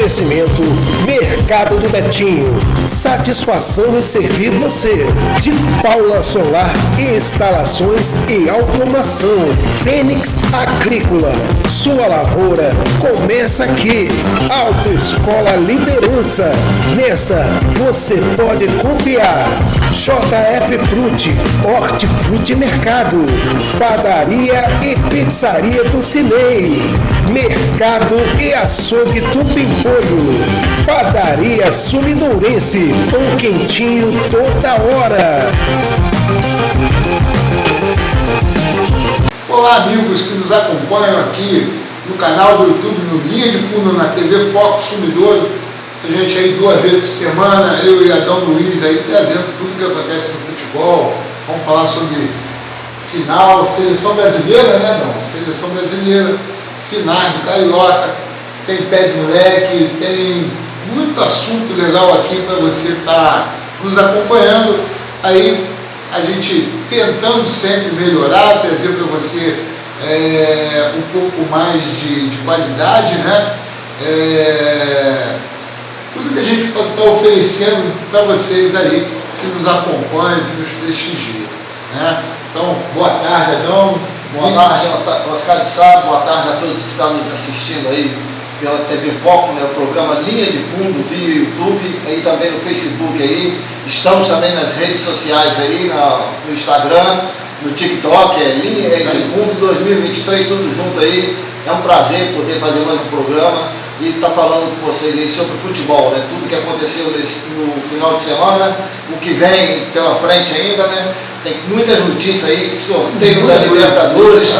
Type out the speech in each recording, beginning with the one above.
Oferecimento Mercado do Betinho. Satisfação em servir você. De Paula Solar Instalações e Automação. Fênix Agrícola. Sua lavoura começa aqui. Autoescola Liderança. Nessa você pode confiar. JF Frute, Hortifruti Mercado, Padaria e Pizzaria do Cinei, Mercado e Açougue do Pimpolho, Padaria Sumidourense, pão quentinho toda hora. Olá, amigos que nos acompanham aqui no canal do YouTube, no Linha de Fundo, na TV Foco Sumidouro. A gente aí 2 vezes por semana, eu e Adão Luiz aí trazendo tudo que acontece no futebol. Vamos falar sobre final, seleção brasileira, né, Adão? Seleção brasileira, finais do Carioca, tem pé de moleque, tem muito assunto legal aqui para você estar nos acompanhando. Aí a gente tentando sempre melhorar, trazer para você um pouco mais de qualidade, né? Tudo que a gente pode estar oferecendo para vocês aí, que nos acompanham, que nos prestigiam, né? Então, boa tarde, Adão. Boa tarde, Oscar de Sá, boa tarde a todos que estão nos assistindo aí pela TV Foco, né, o programa Linha de Fundo via YouTube, aí também no Facebook aí, estamos também nas redes sociais aí, no Instagram, no TikTok, Linha de Fundo 2023, tudo junto aí. É um prazer poder fazer mais um programa e estar falando com vocês aí sobre futebol, né? Tudo que aconteceu no final de semana, o que vem pela frente ainda, né? Tem muitas notícias aí, sorteio da Libertadores,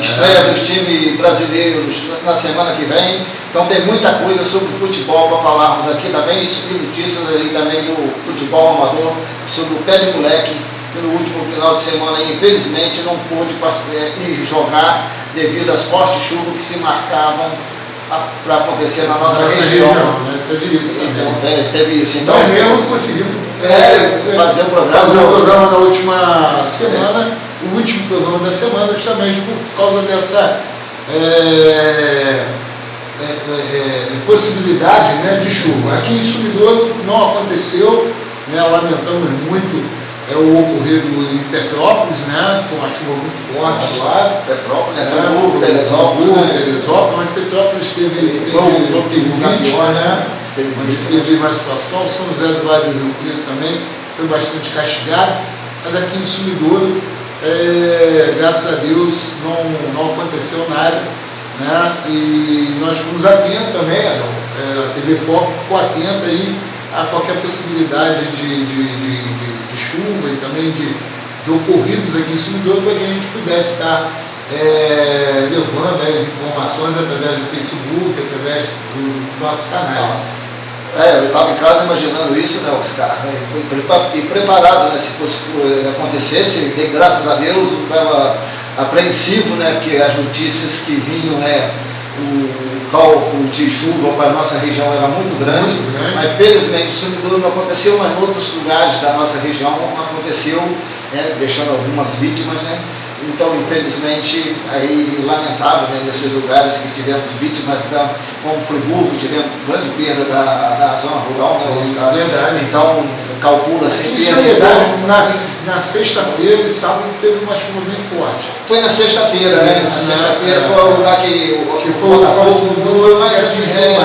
estreia dos times brasileiros na semana que vem. Então tem muita coisa sobre futebol para falarmos aqui também, e notícias aí também do futebol amador, sobre o pé de moleque, que no último final de semana, infelizmente, não pôde ir jogar devido às fortes chuvas que se marcavam para acontecer na nossa região. Né? Teve isso também. Teve isso. Então, nós mesmo conseguimos fazer o programa na última semana, o último programa da semana, justamente por causa dessa possibilidade, né, de chuva. Aqui em Sumidouro não aconteceu, né, lamentamos muito o ocorrido em Petrópolis, né? Foi uma chuva muito forte lá. Petrópolis, Teresópolis, mas Petrópolis teve vítima, né? Teve uma situação. São José do Vale do Rio Preto também foi bastante castigado, mas aqui em Sumidouro, graças a Deus, não aconteceu nada, né? E nós ficamos atentos também, a TV Foco ficou atenta aí a qualquer possibilidade de chuva e também de ocorridos aqui em Sumidouro, para que a gente pudesse estar levando as informações através do Facebook, através dos nossos canais. Eu estava em casa imaginando isso, né, Oscar? E preparado, né, se fosse acontecesse, graças a Deus, eu estava apreensivo, né, porque as notícias que vinham, né, o cálculo de chuva para a nossa região era muito grande, mas felizmente em Sumidouro não aconteceu, mas em outros lugares da nossa região aconteceu, né, deixando algumas vítimas, né? Então, infelizmente, aí lamentável, né, nesses lugares que tivemos vítimas, como Friburgo, tivemos grande perda da zona rural, né? Verdade. Então, calcula-se perda. Na sexta-feira e sábado teve uma chuva bem forte. Foi na sexta-feira, né? Na sexta-feira foi o lugar que foi o Botafogo, mas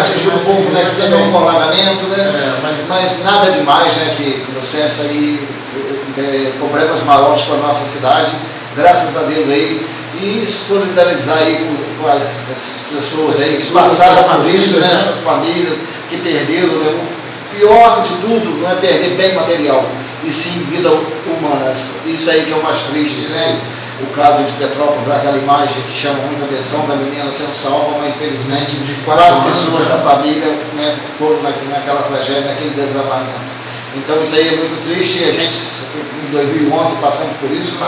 atingiu um pouco, né? Que teve um alagamento, né? Mas nada demais, né? Que trouxesse aí problemas maiores para a nossa cidade. Graças a Deus aí, e solidarizar aí com as pessoas aí que passaram por isso, né, essas famílias que perderam, né, o pior de tudo não é perder bem material, e sim vida humana. Isso aí que é o mais triste, né? O caso de Petrópolis, aquela imagem que chama muita atenção da menina sendo salva, mas infelizmente 4 pessoas da família, né, foram naquela tragédia, naquele desabamento. Então isso aí é muito triste, e a gente em 2011 passamos por isso,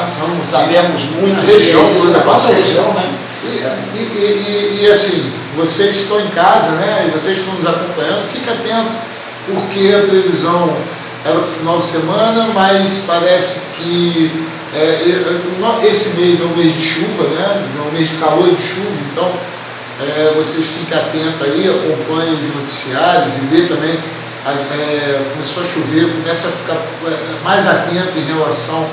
sabemos muito da nossa região, né? E assim, vocês estão em casa, né? E vocês estão nos acompanhando, fica atento, porque a previsão era para o final de semana, mas parece que esse mês é um mês de chuva, né? É um mês de calor e de chuva, então vocês fiquem atentos aí, acompanhem os noticiários e vê também, começou a chover, começa a ficar mais atento em relação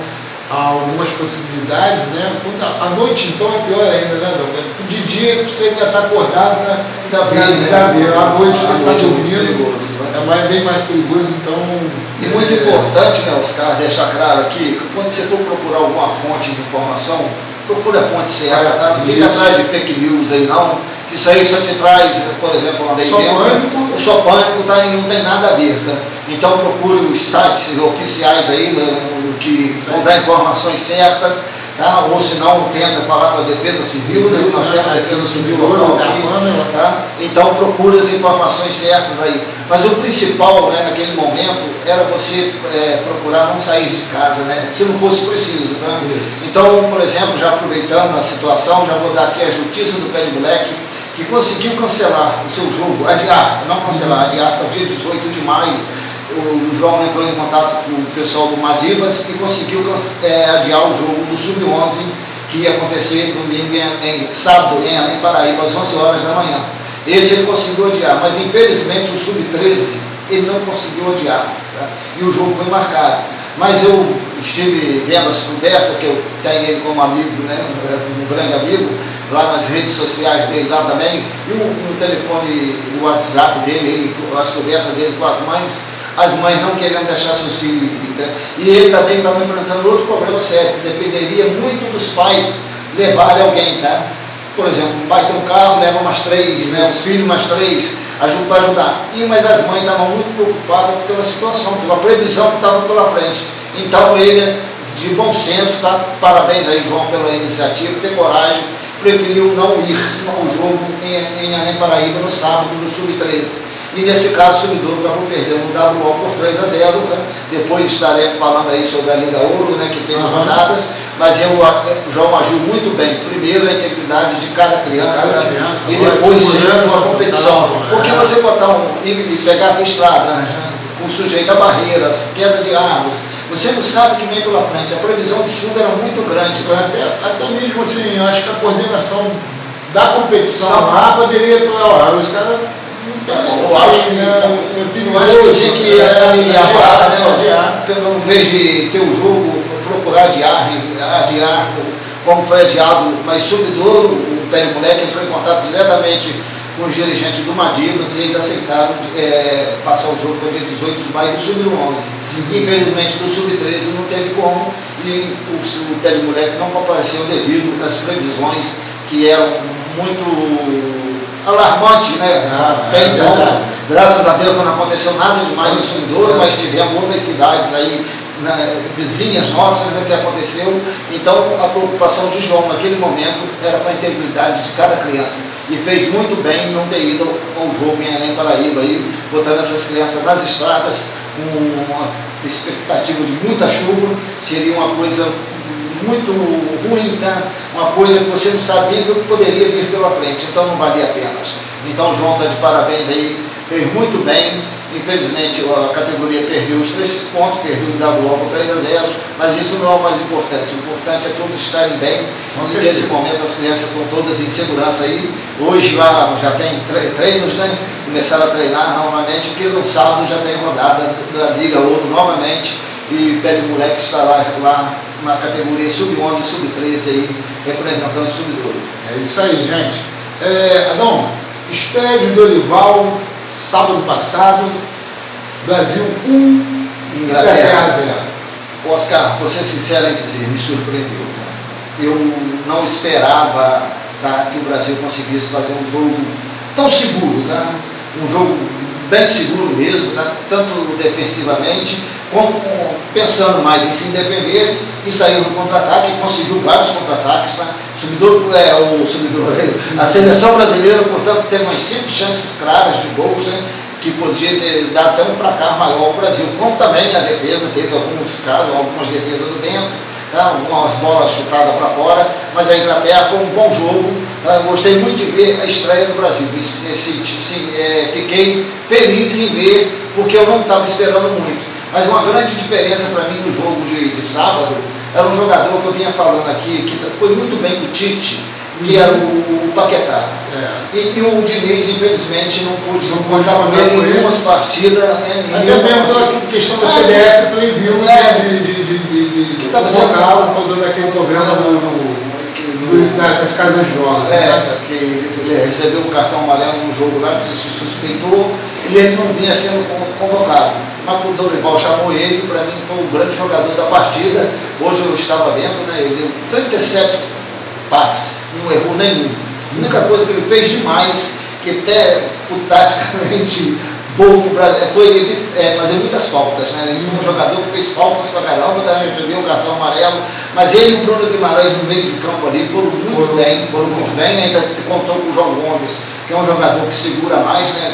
a algumas possibilidades, né? À noite então é pior ainda, né, Dom? De dia você ainda está acordado, né? Ainda vê, à noite você está dormindo, é bem mais perigoso, então... E muito importante, né, Oscar, deixar claro aqui, que quando você for procurar alguma fonte de informação, procura a fonte certa, tá? Não fica atrás de fake news aí não, que isso aí só te traz, por exemplo, uma só pânico, tá? E não tem nada a ver, tá? Então procure os sites oficiais aí, que vão dar informações certas, tá? Ou se não, tenta falar com a Defesa Civil, né? Nós temos a Defesa Civil local aqui, tá? Então procure as informações certas aí. Mas o principal, né, naquele momento era você procurar não sair de casa, né? Se não fosse preciso, tá? Então, por exemplo, já aproveitando a situação, já vou dar aqui as notícias do Pé de Moleque, que conseguiu cancelar o seu jogo, adiar para dia 18 de maio. O João entrou em contato com o pessoal do Madibas e conseguiu adiar o jogo do Sub-11, que ia acontecer domingo sábado em Paraíba, às 11 horas da manhã. Esse ele conseguiu adiar, mas infelizmente o Sub-13 ele não conseguiu adiar, tá? E o jogo foi marcado. Mas eu estive vendo as conversas, que eu tenho ele como amigo, né, um grande amigo, lá nas redes sociais dele lá também, e no telefone, no WhatsApp dele, as conversas dele com as mães não querendo deixar seus filhos ir, tá? E ele também estava enfrentando outro problema sério, que dependeria muito dos pais levarem alguém, tá? Por exemplo, o pai tem um carro, leva umas 3, né? O filho umas 3, ajuda para ajudar. Mas as mães estavam muito preocupadas pela situação, pela previsão que estava pela frente. Então ele, de bom senso, tá? Parabéns aí, João, pela iniciativa, ter coragem, preferiu não ir ao jogo em Paraíba no sábado, no Sub-13. E nesse caso, o Sumidouro acabou perdendo o WO por 3-0, né? Depois estaremos falando aí sobre a Liga Ouro, né, que tem rodadas, mas o João agiu muito bem. Primeiro, a integridade de cada criança, e depois sempre uma competição. Porque você botar e pegar a estrada, né, com sujeito a barreiras, queda de árvores, você não sabe o que vem pela frente. A previsão de chuva era muito grande. Até mesmo assim, eu acho que a coordenação da competição lá poderia falar, os caras... Eu acho que tinha que adiar, né? Então, em vez de ter o jogo, procurar adiar, como foi adiado, mas Sumidouro, o Pé de Moleque entrou em contato diretamente com os dirigentes do Madibas e eles aceitaram passar o jogo para o dia 18 de maio do Sub-11. Infelizmente, do Sub-13 não teve como, e o Pé de Moleque não compareceu devido às previsões que eram muito alarmante, né? Até então, graças a Deus, não aconteceu nada demais no Sumidouro, mas tivemos outras cidades aí, vizinhas nossas, né, que aconteceu. Então, a preocupação de João naquele momento era com a integridade de cada criança. E fez muito bem não ter ido ao jogo em Paraíba, aí, botando essas crianças nas estradas, com uma expectativa de muita chuva, seria uma coisa muito ruim, tá? Uma coisa que você não sabia que poderia vir pela frente, então não valia a pena. Então o João está de parabéns aí, fez muito bem. Infelizmente a categoria perdeu os 3 pontos, perdeu o WO por 3-0, mas isso não é o mais importante. O importante é todos estarem bem. E nesse momento as crianças estão todas em segurança aí. Hoje lá já tem treinos, né? Começaram a treinar novamente, porque no sábado já tem rodada da Liga Ouro novamente. E o Pé de Moleque está lá na categoria Sub-11 e Sub-13 aí, representando o Sumidouro. É isso aí, gente. Adão, estreia de Dorival, sábado passado, Brasil 1, Inglaterra 0. Oscar, vou ser sincero em dizer, me surpreendeu. Tá? Eu não esperava, tá, que o Brasil conseguisse fazer um jogo tão seguro, tá? Um jogo bem seguro mesmo, tá? Tanto defensivamente, como pensando mais em se defender e saiu no contra-ataque, conseguiu vários contra-ataques, tá? A seleção brasileira, portanto, teve umas 5 chances claras de gols, né? Que podia ter dado até um placar maior ao Brasil, como também a defesa, teve alguns casos, algumas defesas do dentro, tá? Umas bolas chutadas para fora, mas a Inglaterra foi um bom jogo, tá? Eu gostei muito de ver a estreia do Brasil, fiquei feliz em ver, porque eu não estava esperando muito, mas uma grande diferença para mim no jogo de sábado, era um jogador que eu vinha falando aqui, que foi muito bem com o Tite, que era o Paquetá. E o Diniz, infelizmente, não pôde contar com ele em algumas partidas. Até mesmo a questão da CBF proibiu de convocá-lo por causa daquele problema das casas de jogos. Que ele recebeu um cartão amarelo no jogo lá que se suspeitou e ele não vinha sendo convocado. Mas o Dorival chamou ele, para mim foi o grande jogador da partida. Hoje eu estava vendo, né, ele deu 37 passes, não errou nenhum. A única coisa que ele fez demais, que até taticamente bom foi fazer muitas faltas, né? Ele foi um jogador que fez faltas pra caramba, recebeu o cartão amarelo, mas ele e o Bruno Guimarães no meio de campo ali foram muito bem, ainda contou com o João Gomes, que é um jogador que segura mais, né?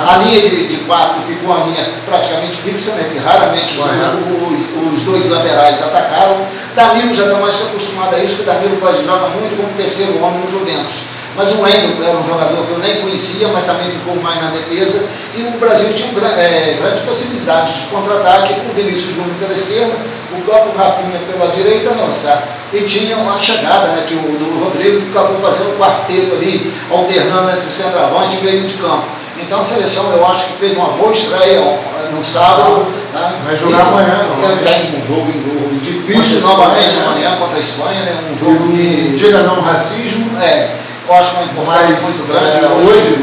A linha de 4 ficou a linha praticamente fixa, né? Que raramente os dois laterais atacaram. Danilo já está mais acostumado a isso, que Danilo joga muito como terceiro homem no Juventus. Mas o Wendel era um jogador que eu nem conhecia, mas também ficou mais na defesa. E o Brasil tinha grandes possibilidades de contra-ataque com o Vinícius Júnior pela esquerda, o próprio Rafinha pela direita, e tinha uma chegada, né, que o do Rodrigo que acabou fazendo um quarteto ali, alternando entre centroavante e meio de campo. Então a seleção, eu acho que fez uma boa estreia no sábado. Vai jogar amanhã, tem um jogo difícil novamente amanhã contra a Espanha, né? Um jogo que. Diga não racismo. Eu acho uma importância muito grande.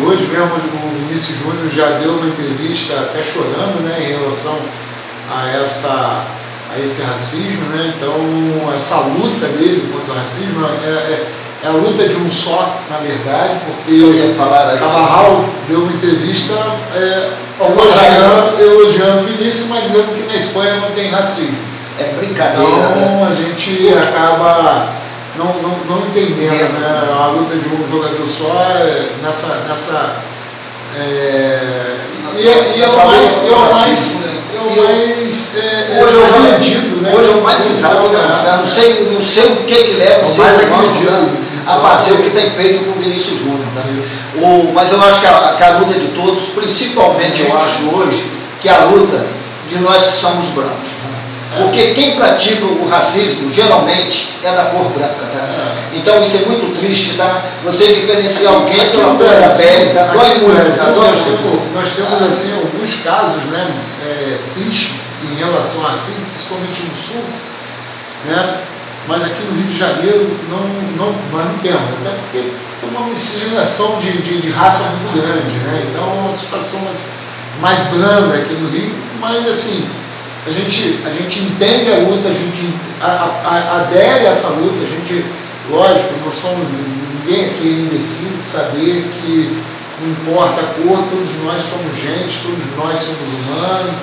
Hoje mesmo o Vinícius Júnior já deu uma entrevista até chorando, né, em relação a esse racismo, né? Então essa luta dele contra o racismo é a luta de um só, na verdade, porque eu ia falar Camarral deu uma entrevista elogiando o Vinícius, mas dizendo que na Espanha não tem racismo. É brincadeira. Então a gente acaba não entendendo, né? A luta de um jogador só Hoje é o mais bizarro da música. Não sei o que leva o ser humano a fazer o que tem feito com o Vinícius Júnior. Mas eu acho que a luta de todos, principalmente eu acho hoje, que a luta de nós que somos brancos. Porque quem pratica o racismo geralmente é da cor branca, Então isso é muito triste, Você diferenciar alguém pela cor da pele, dói muito. Nós temos assim alguns casos, né, tristes em relação a racismo, principalmente no sul, né? Mas aqui no Rio de Janeiro nós não temos, até porque tem uma miscigenação de raça muito grande, né? Então é uma situação mais branda aqui no Rio, mas assim. A gente entende a luta, a gente adere a essa luta, lógico, não somos ninguém aqui é imbecil de saber que não importa a cor, todos nós somos gente, todos nós somos humanos,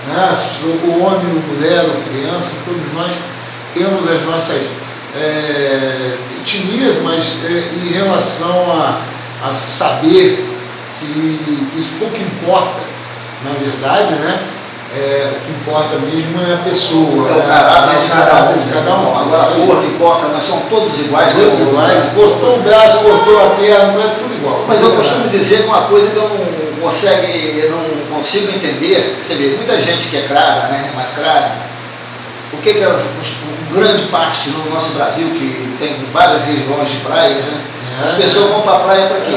né? O homem, a mulher, a criança, todos nós temos as nossas etnias, mas em relação a saber que isso pouco importa, na verdade, né? O que importa mesmo é a pessoa. É o caráter de cada um. Agora a cor não importa, nós somos todos iguais. Todos iguais. Cortou o braço, cortou a perna, é tudo igual. Mas eu costumo dizer uma coisa que eu não consigo entender. Você vê, muita gente que é clara, né, mais clara, por que grande parte no nosso Brasil, que tem várias regiões de praia, né, as pessoas vão para a praia para quê?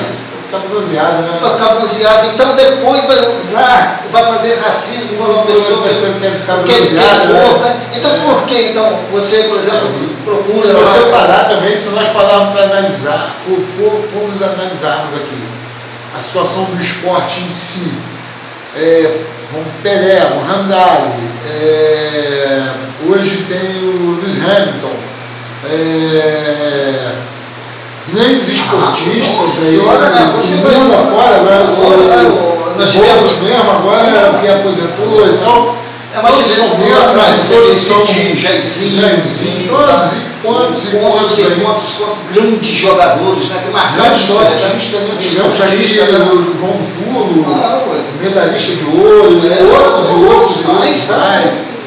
Ficar bronzeado, né? Para ficar bronzeado, então depois vai fazer racismo com uma pessoa que quer ficar bronzeado, né? Então por que então você, por exemplo, procura... Se você parar também, se nós pararmos para analisar, fomos analisarmos aqui a situação do esporte em si, Pelé, Muhammad Ali, hoje tem o Lewis Hamilton, grandes esportistas mundo afora, agora nós tivemos mesmo agora que aposentou e tal. Mas todos são Jairzinho, quantos grandes jogadores, né? Que marcaram a história. O João Pulo, medalhista de ouro, outros mais,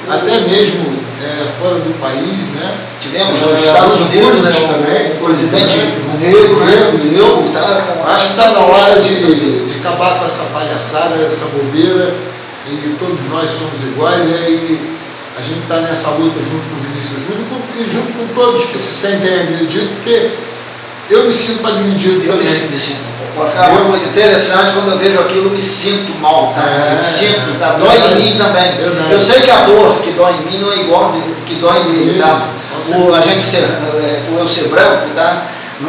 até mesmo fora do país, né? Tivemos nos Estados Unidos, né, também, o presidente negro, acho que está na hora de acabar com essa palhaçada, essa bobeira, e todos nós somos iguais, e a gente está nessa luta junto com o Vinícius Júnior e junto com todos que se sentem agredidos, porque Eu me sinto agredido. Eu me sinto. Oscar, uma coisa interessante, quando eu vejo aquilo, eu me sinto mal, tá? Eu me sinto, tá? Dói em mim também. Eu sei que a dor que dói em mim não é igual que dói nele, tá? Por eu ser branco, tá?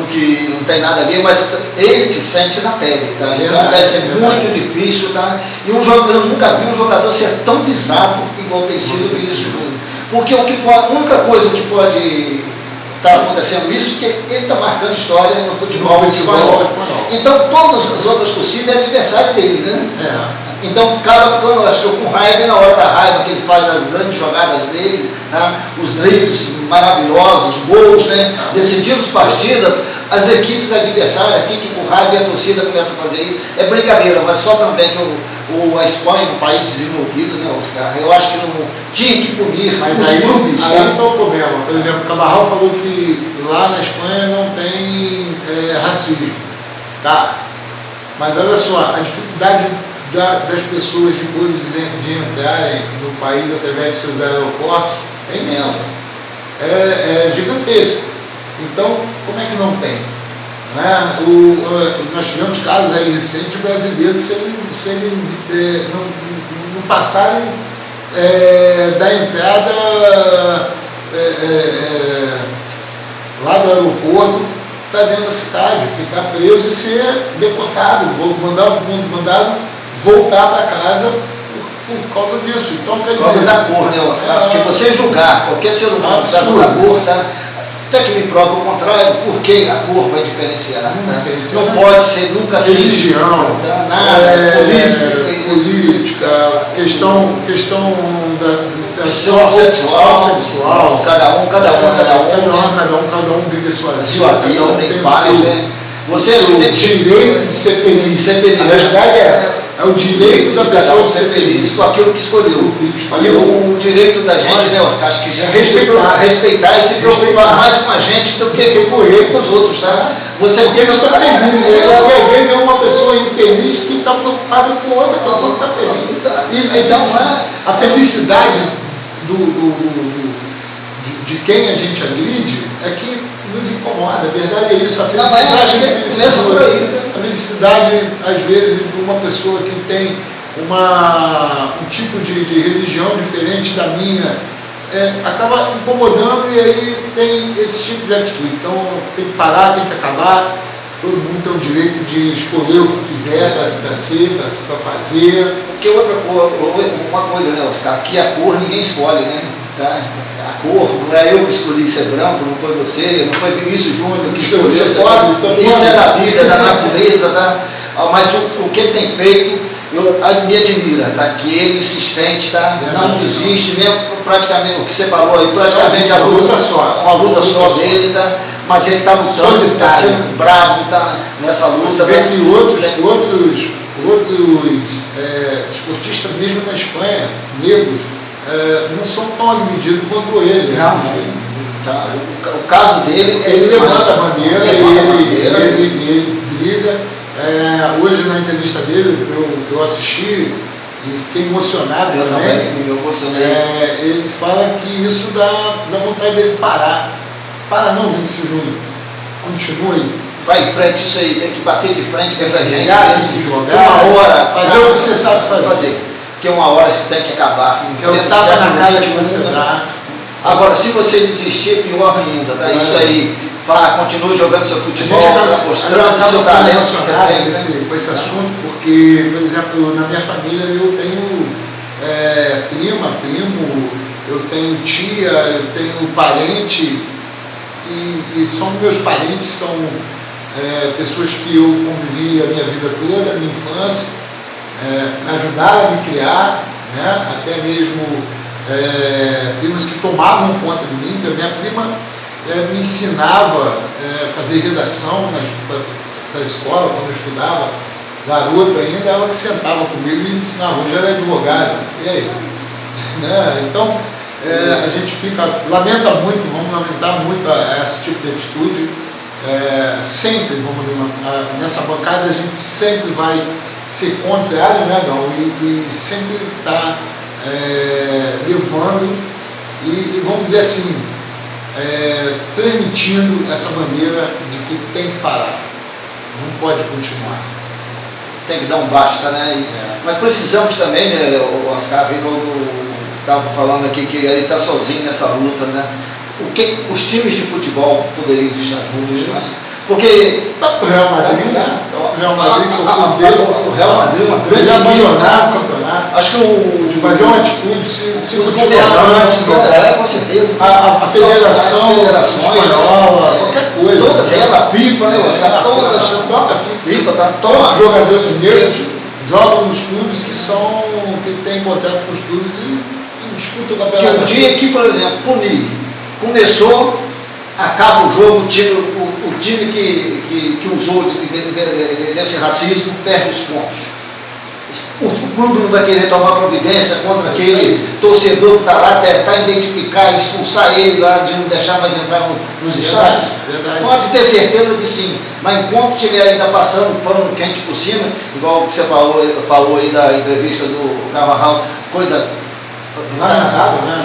Que não tem nada a ver, mas ele que sente na pele, tá? Então deve ser muito difícil, tá? E eu nunca vi um jogador ser tão visado igual tem sido o Vinícius Júnior. Porque a única coisa que pode está acontecendo isso, porque ele está marcando história no futebol espanhol. Então todas as outras torcidas é adversário dele, né? Então ficava ficando, acho que com raiva, na hora da raiva que ele faz as grandes jogadas dele, tá? Os dribles maravilhosos, gols, né? Decidindo as partidas, as equipes adversárias ficam com raiva e a torcida começa a fazer isso. É brincadeira, mas só também que a Espanha, um país desenvolvido, né, Oscar? Eu acho que não tinha que punir, mas os aí clubes. Aí está o problema. Por exemplo, o Cabarral falou que lá na Espanha não tem racismo, tá? Mas olha só, a dificuldade das pessoas de entrarem no país através de seus aeroportos é imensa, é gigantesca. Então, como é que não tem? Né? Nós tivemos casos aí recentes de brasileiros se não passarem da entrada lá do aeroporto para dentro da cidade, ficar preso e ser deportado, mandado voltar para casa por causa disso. Então, quer dizer, por causa da cor, né, Oscar? Porque você julgar qualquer ser humano por causa da cor, tá? Até que me prova o contrário, porque a cor vai diferenciar. Tá? Não pode ser nunca assim. Religião, tá? Nada, política, questão da sexual, cada um vive a sua vida, tem paz, né? Você tem direito de ser feliz. A verdade é essa. É o direito da pessoa de ser feliz com aquilo que escolheu. E o direito da gente, né, Oscar, acho que isso é respeitar e se preocupar mais com a gente do que com os outros, tá? Você fica feliz. Às vezes é uma pessoa infeliz que está preocupada com outra pessoa que está feliz. Então, a felicidade de quem a gente agride é que nos incomoda. A verdade é isso. A felicidade, às vezes, de uma pessoa que tem um tipo de religião diferente da minha, acaba incomodando, e aí tem esse tipo de atitude. Então tem que parar, tem que acabar. Todo mundo tem o direito de escolher o que quiser para ser, para fazer. Porque uma coisa, né, Oscar, que a cor ninguém escolhe, né? Tá? A cor, não é eu que escolhi ser branco, não foi você, não foi Vinícius Júnior que escolheu ser branco. Isso é da vida, da natureza, tá? Mas o que ele tem feito, me admira, tá? Que ele insistente, tá? Não desiste, mesmo praticamente o que você falou aí, praticamente uma luta só dele, tá? Mas ele está lutando, está sendo bravo, tá? Nessa luta. Você vê que outros esportistas mesmo na Espanha, negros, não são tão agredidos quanto ele. Tá. O caso dele é ele levanta a bandeira, ele briga. Hoje na entrevista dele eu assisti e fiquei emocionado também. Me emocionei. Ele fala que isso dá vontade dele parar. Para não, Vinícius Júnior. Continue. Vai em frente, isso aí, tem que bater de frente com essa gente. Tem que jogar, uma hora, fazer o que você sabe fazer. Porque uma hora você tem que acabar. Que é o tapa na cara que você dá. Agora, se você desistir, é pior ainda, tá? Isso aí, continue jogando seu futebol, mostrando o seu talento que você tem. Com esse assunto, porque, por exemplo, na minha família eu tenho primo, eu tenho tia, eu tenho parente, e são meus parentes, são pessoas que eu convivi a minha vida toda, a minha infância, me ajudaram a me criar, né? Até mesmo primos que tomavam conta de mim. A minha prima me ensinava a fazer redação na escola, quando eu estudava, garoto ainda, ela que sentava comigo e me ensinava. Hoje ela é advogada, e aí? Né? Então, a gente lamenta muito, vamos lamentar muito esse tipo de atitude. Sempre, nessa bancada, a gente sempre vai ser contrário, né, Gão? E sempre está levando, e vamos dizer assim, transmitindo essa maneira de que tem que parar, não pode continuar. Tem que dar um basta, né? Mas precisamos também, né, o Oscar, como estava falando aqui, que ele está sozinho nessa luta, né? O que os times de futebol poderiam estar juntos, né? Porque o Real Madrid, né? O Real Madrid é uma grande abandonar o campeonato. Acho que de fazer uma atitude, se os governantes, com certeza. A federação, as federações, espanhola, qualquer coisa. Todas elas, a FIFA, né? A FIFA tá todos os jogadores negros jogam nos clubes que têm contato com os clubes e disputam o campeonato. Que o dia que, por exemplo, punir, começou, acaba o jogo, o time que usou desse racismo perde os pontos. O clube não vai querer tomar providência contra aquele torcedor que está lá, tentar identificar, expulsar ele lá, de não deixar mais entrar nos estádios. Pode ter certeza que sim, mas enquanto estiver ainda passando pano quente por cima, igual que você falou aí da entrevista do Carvajal, coisa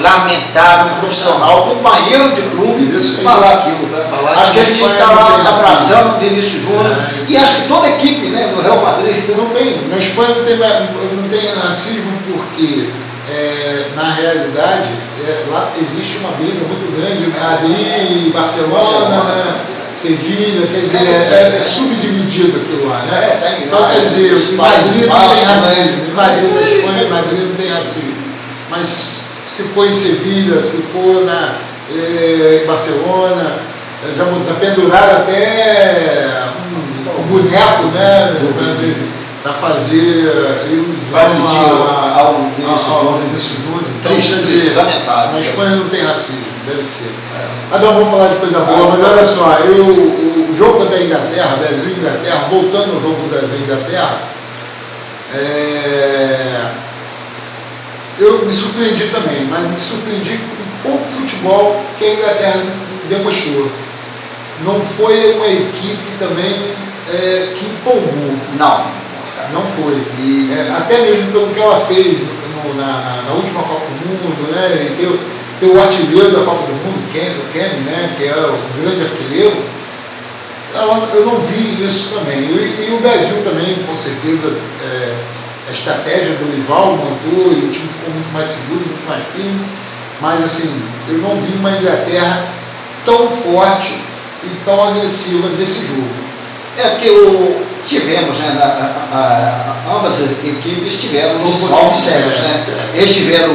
lamentável, profissional, companheiro de clube, falar aquilo, tá? Acho que a gente tem que estar lá abraçando o Vinícius Júnior, e acho que toda a equipe, né, do Real Madrid não tem. Na Espanha não tem racismo porque na realidade lá existe uma briga muito grande, Madrid, Barcelona, né? Sevilha, quer dizer, é subdividido aquilo lá, né? Então, quer dizer, Madrid não tem racismo, Madrid na Espanha, Madrid não tem racismo. Mas se for em Sevilha, se for em Barcelona, já penduraram até um boneco, né? Para fazer ilusão ao Vinícius Júnior. Triste, lamentável. Na Espanha não tem racismo, deve ser. Mas não vamos falar de coisa boa, mas olha só, o jogo contra a Inglaterra, Brasil e Inglaterra, voltando ao jogo do Brasil e Inglaterra, eu me surpreendi também, mas me surpreendi com pouco futebol que a Inglaterra demonstrou. Não foi uma equipe também que empolgou. Não foi. Até mesmo pelo que ela fez na última Copa do Mundo, né? E ter o artilheiro da Copa do Mundo, o Kenny, né? Que é o grande artilheiro. Eu não vi isso também. E o Brasil também, com certeza, a estratégia do rival montou e o time ficou muito mais seguro, muito mais firme, mas assim, eu não vi uma Inglaterra tão forte e tão agressiva nesse jogo. Porque tivemos, né, ambas as equipes tiveram desfalques sérios, né? Eles tiveram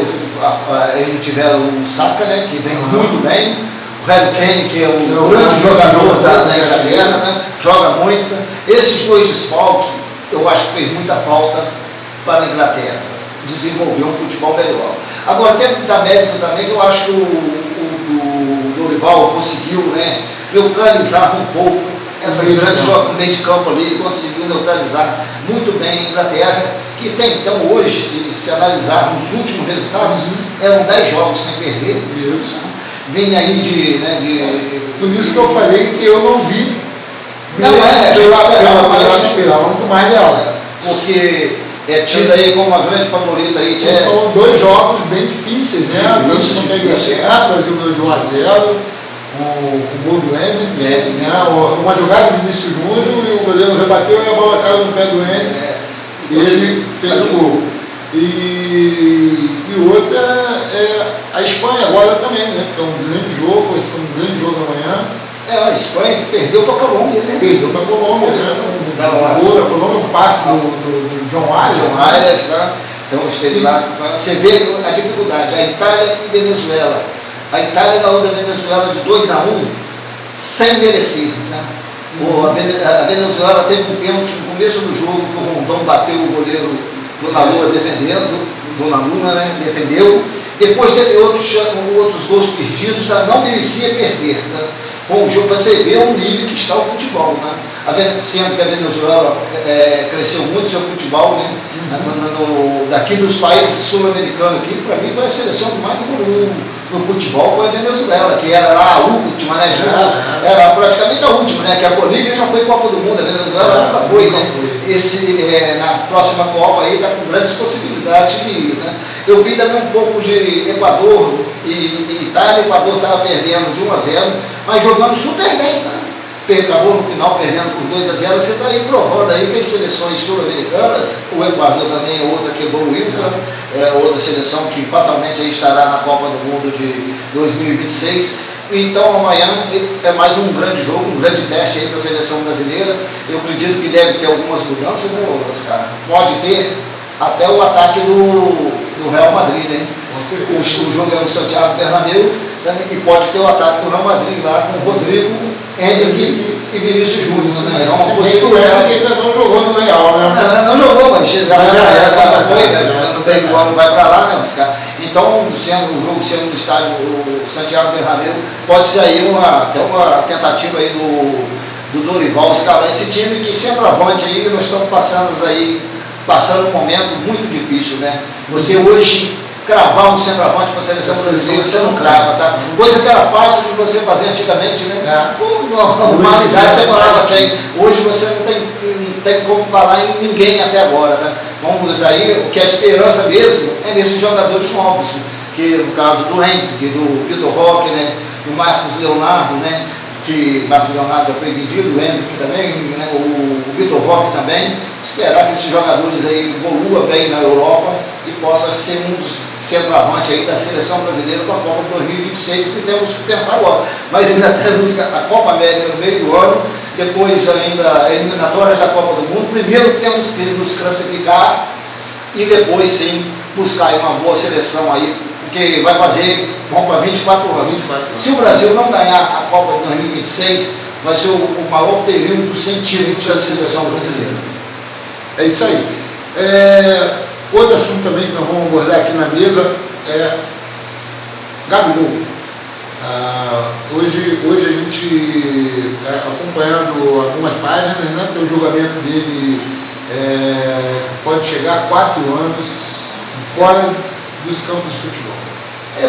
o Saka, né, que vem muito bem, o Harry Kane, que é um grande jogador da Inglaterra, né, joga muito. Esses dois desfalques, eu acho que fez muita falta para a Inglaterra desenvolver um futebol melhor. Agora, tem que dar mérito também, que eu acho que o Dorival conseguiu, né, neutralizar um pouco essas grandes jogos no meio de campo ali, ele conseguiu neutralizar muito bem a Inglaterra, que tem, então, hoje, se analisar os últimos resultados, eram 10 jogos sem perder. Isso. Vem aí Por isso que eu falei que eu não vi. Eu esperava muito mais dela. Porque é tida aí como uma grande favorita aí. São 2 jogos bem difíceis, né? Isso não tem Inglaterra, o Brasil ganhou de 1-0, o gol do Ender, né? Uma jogada do Vinícius Júnior e o goleiro rebateu e a bola caiu no pé do Ender e ele fez o gol. E outra é a Espanha agora também, né? É um grande jogo, vai ser um grande jogo amanhã. A Espanha que perdeu para a Colômbia, né? Perdeu para a Colômbia, né? A Colômbia, um passe do John Arias. Né? Então esteve lá. Você vê a dificuldade. A Itália e Venezuela. A Itália ganhou da Venezuela de 2-1 sem merecer. Né? A Venezuela teve um pênalti no começo do jogo que o Rondon bateu o goleiro Donnarumma defendendo. Donnarumma, né? Defendeu. Depois teve outros gols perdidos, tá? Não merecia perder. Tá? Com o jogo, para você ver o nível que está o futebol. Né? Sendo que a Venezuela cresceu muito seu futebol, né? Daqui dos países sul-americanos, aqui, para mim, foi a seleção que mais evoluiu no futebol foi a Venezuela, que era lá a última, né? Era praticamente a última, né? Que a Bolívia já foi Copa do Mundo, a Venezuela nunca foi, né? Na próxima Copa aí está com grandes possibilidades de ir, né? Eu vi também um pouco de Equador e Itália. O Equador estava perdendo de 1-0, mas jogando super bem, né? Acabou no final perdendo por 2-0. Você está aí provando aí que as seleções sul-americanas, o Equador também é outra que evoluiu, é outra seleção que fatalmente aí estará na Copa do Mundo de 2026. Então amanhã é mais um grande jogo, um grande teste aí para a seleção brasileira. Eu acredito que deve ter algumas mudanças, né, Oscar? Pode ter até o ataque do Real Madrid, né? O jogo é no Santiago Bernabéu, e pode ter o ataque do Real Madrid lá com o Rodrigo, Hendrick e Vinícius Júnior, né? É uma possibilidade. Ele ainda não jogou no Real, né? Não jogou, mas não vai para lá, né, Oscar? Então, o jogo sendo no estádio Santiago Bernabéu, pode ser aí até uma tentativa aí do Dorival escalar esse time, que centroavante aí, nós estamos passando um momento muito difícil, né? Você hoje cravar um centroavante para a seleção brasileira, você não crava, tá? Coisa que era fácil de você fazer antigamente, né? Com humanidade você falava quem. Hoje você não tem como falar em ninguém até agora, tá? Vamos aí, o que é a esperança mesmo é nesses jogadores novos, que no caso do Henrique, do Vitor Roque, né? Do Marcos Leonardo, né? Que Marcos Leonardo já foi vendido, o Henrique também, né? O Vitor Roque também. Esperar que esses jogadores aí evoluam bem na Europa e possa ser um dos centroavantes aí da seleção brasileira para a Copa de 2026, que temos que pensar agora. Mas ainda temos a Copa América no meio do ano, depois ainda eliminatórias da Copa do Mundo. Primeiro temos que nos classificar e depois sim buscar uma boa seleção aí, porque vai fazer, vamos para 24 anos. Se o Brasil não ganhar a Copa de 2026, vai ser o maior período sem título da seleção brasileira. É isso aí. Outro assunto também que nós vamos abordar aqui na mesa é Gabigol. Hoje a gente está acompanhando algumas páginas, né? Tem o julgamento dele, pode chegar a 4 anos fora dos campos de futebol.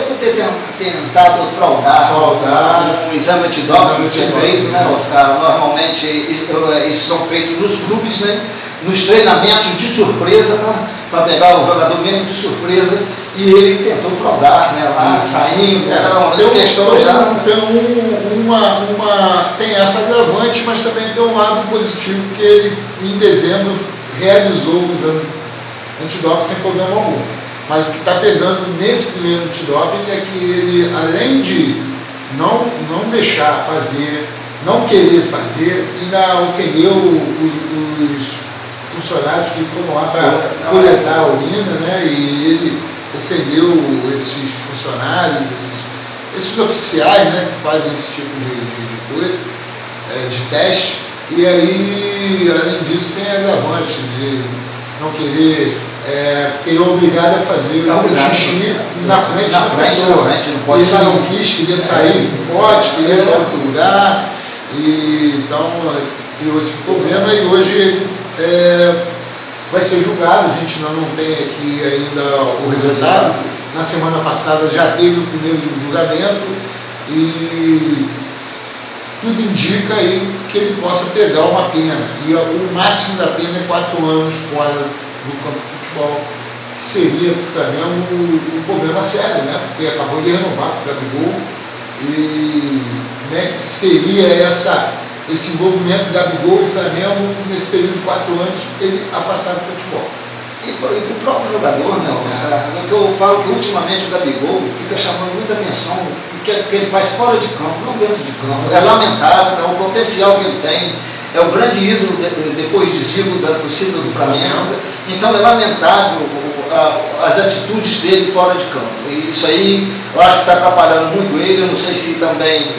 Por ter tentado fraudar um exame antidoping que é feito, né, Oscar? Normalmente isso são feitos nos clubes, né? Nos treinamentos de surpresa, né? Para pegar o jogador mesmo de surpresa, e ele tentou fraudar, né? Lá saindo, tem essa agravante, mas também tem um lado positivo, que ele em dezembro realizou o exame antidoping sem problema algum. Mas o que está pegando nesse primeiro antidoping é que ele, além de não deixar fazer, não querer fazer, ainda ofendeu os funcionários que foram lá para coletar a urina, né? E ele ofendeu esses funcionários, esses oficiais, né, que fazem esse tipo de coisa, de teste. E aí, além disso, tem agravante de não querer, porque ele é obrigado a fazer o xixi na frente da pessoa. Ele não quis, queria sair, não pode, queria ir para outro lugar. E então criou esse problema, e hoje ele vai ser julgado. A gente ainda não tem aqui ainda o resultado. Na semana passada já teve o primeiro julgamento e tudo indica aí que ele possa pegar uma pena. E o máximo da pena é 4 anos fora do campo de futebol, que seria para o Flamengo um problema sério, né? Porque acabou de renovar com o Gabigol. E como é que seria esse envolvimento do Gabigol e Flamengo nesse período de 4 anos, ele afastado do futebol? E para o próprio jogador, né, Oscar? O que eu falo que ultimamente o Gabigol fica chamando muita atenção o que ele faz fora de campo, não dentro de campo. É lamentável, né? O potencial que ele tem, é o grande ídolo depois de Zico da torcida do Flamengo. Então é lamentável as atitudes dele fora de campo. E isso aí eu acho que está atrapalhando muito ele. Eu não sei se também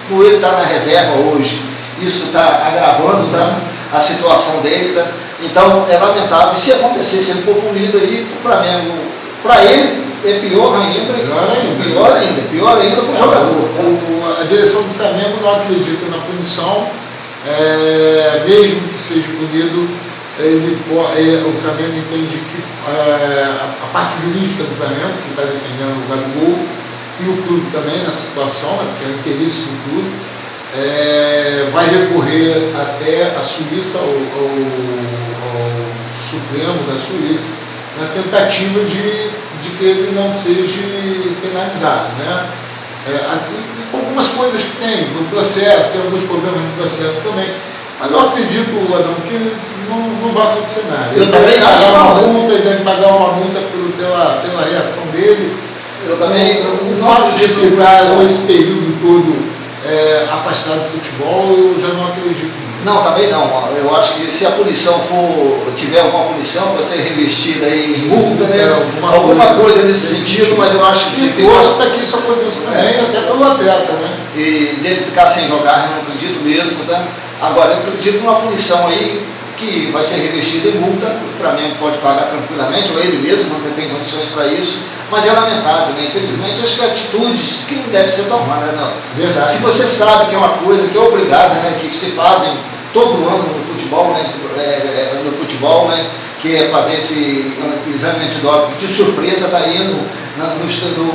por ele estar na reserva hoje, isso está agravando, tá, a situação dele, tá? Então é lamentável. E se acontecer, se ele for punido aí, o Flamengo, para ele é pior ainda para o jogador. A direção do Flamengo não acredita na punição, mesmo que seja punido. O Flamengo entende que a parte jurídica do Flamengo, que está defendendo o Gabigol, e o clube também nessa situação, né, porque é o interesse do clube, vai recorrer até a Suíça, ao Supremo da Suíça, na tentativa de que ele não seja penalizado, né? Com algumas coisas que tem no processo, tem alguns problemas no processo também, mas eu acredito, Adão, que não vai acontecer nada. Eu também acho que ele deve pagar uma multa pela reação dele. Eu também. O fato de ficar esse período todo afastado do futebol, eu já não acredito. Não, também não. Eu acho que se a punição tiver alguma punição, vai ser revestida aí em multa, né? Alguma coisa nesse sentido, mas eu acho que para que isso aconteça também, até pelo atleta, né? E dele ficar sem jogar, eu não acredito mesmo, tá? Agora, eu acredito numa punição aí que vai ser revestida em multa, o Flamengo pode pagar tranquilamente, ou ele mesmo, não tem condições para isso, mas é lamentável, né? Infelizmente, acho que atitudes que não devem ser tomadas, não. Verdade. Se você sabe que é uma coisa que é obrigada, né? Que se fazem todo ano no futebol, né? Que é fazer esse exame antidoping de surpresa, está indo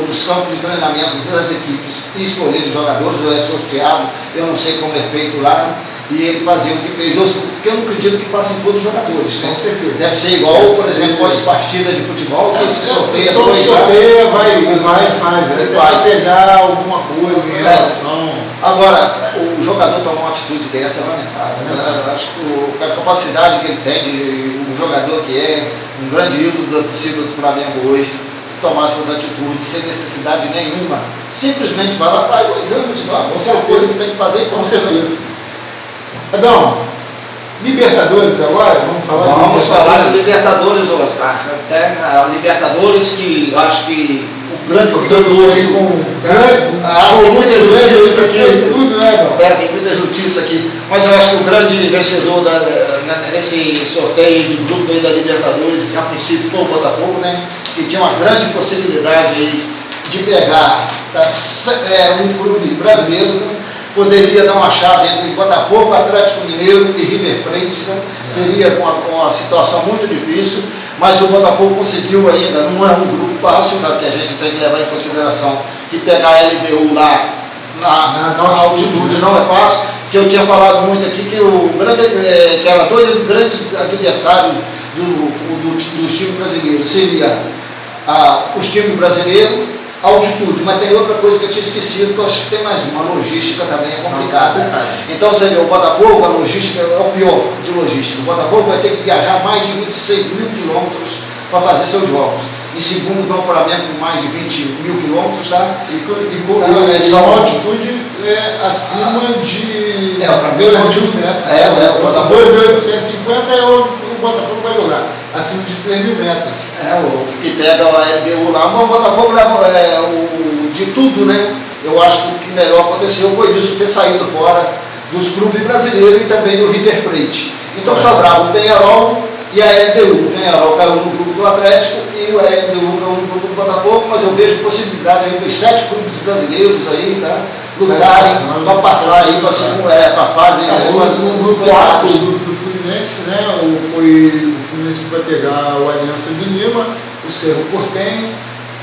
nos campos de treinamento das equipes e escolher os jogadores, ou é sorteado, eu não sei como é feito lá, e ele fazer o que fez, porque eu não acredito que façam todos os jogadores, né? Com certeza. Deve ser igual, por exemplo, pós-partida de futebol, que se sorteia, vai pegar alguma coisa em relação. Agora, o jogador tomar uma atitude dessa é lamentável, né? Eu acho que a capacidade que ele tem, o jogador que é um grande ídolo da torcida do Flamengo hoje, tomar essas atitudes sem necessidade nenhuma, simplesmente vai lá, faz o exame de doping, é uma coisa que tem que fazer com certeza. Adão, Libertadores agora, vamos falar de Libertadores, Oscar. Até a Libertadores, que eu acho que o grande tem muita justiça aqui, tem muita justiça aqui, mas eu acho que o grande vencedor nesse sorteio de grupo aí da Libertadores, a princípio foi o Botafogo, né? Que tinha uma grande possibilidade aí de pegar um clube brasileiro, né? Poderia dar uma chave entre Botafogo, Atlético Mineiro e River Plate, né? Seria uma situação muito difícil, mas o Botafogo conseguiu ainda, não é um grupo fácil, né? Que a gente tem que levar em consideração que pegar a LDU lá na altitude não é fácil, porque eu tinha falado muito aqui que eram dois grandes adversários dos times brasileiros, seria os times brasileiros, altitude, mas tem outra coisa que eu tinha esquecido, que eu acho que tem mais uma, a logística também é complicada. Então você vê, o Botafogo, a logística é o pior de logística. O Botafogo vai ter que viajar mais de 26 mil quilômetros para fazer seus jogos. E segundo o Flamengo, com mais de 20 mil quilômetros, tá? E a altitude acima de... o Flamengo é altitude, né? O Botafogo é 850 e o Botafogo vai jogar acima de 3 mil metros. O que pega a LDU lá, mas o Botafogo leva de tudo, né? Eu acho que o que melhor aconteceu foi isso, ter saído fora dos clubes brasileiros e também do River Plate. Então sobrava o Peñarol e a LDU. O Peñarol caiu no grupo do Atlético e o LDU caiu no grupo do Botafogo, mas eu vejo possibilidade aí dos 7 clubes brasileiros aí, tá? Lutarem para passar aí para a fase. No grupo 4 do Fluminense, né? O Fluminense vai pegar o Aliança de Lima, o Cerro Porteño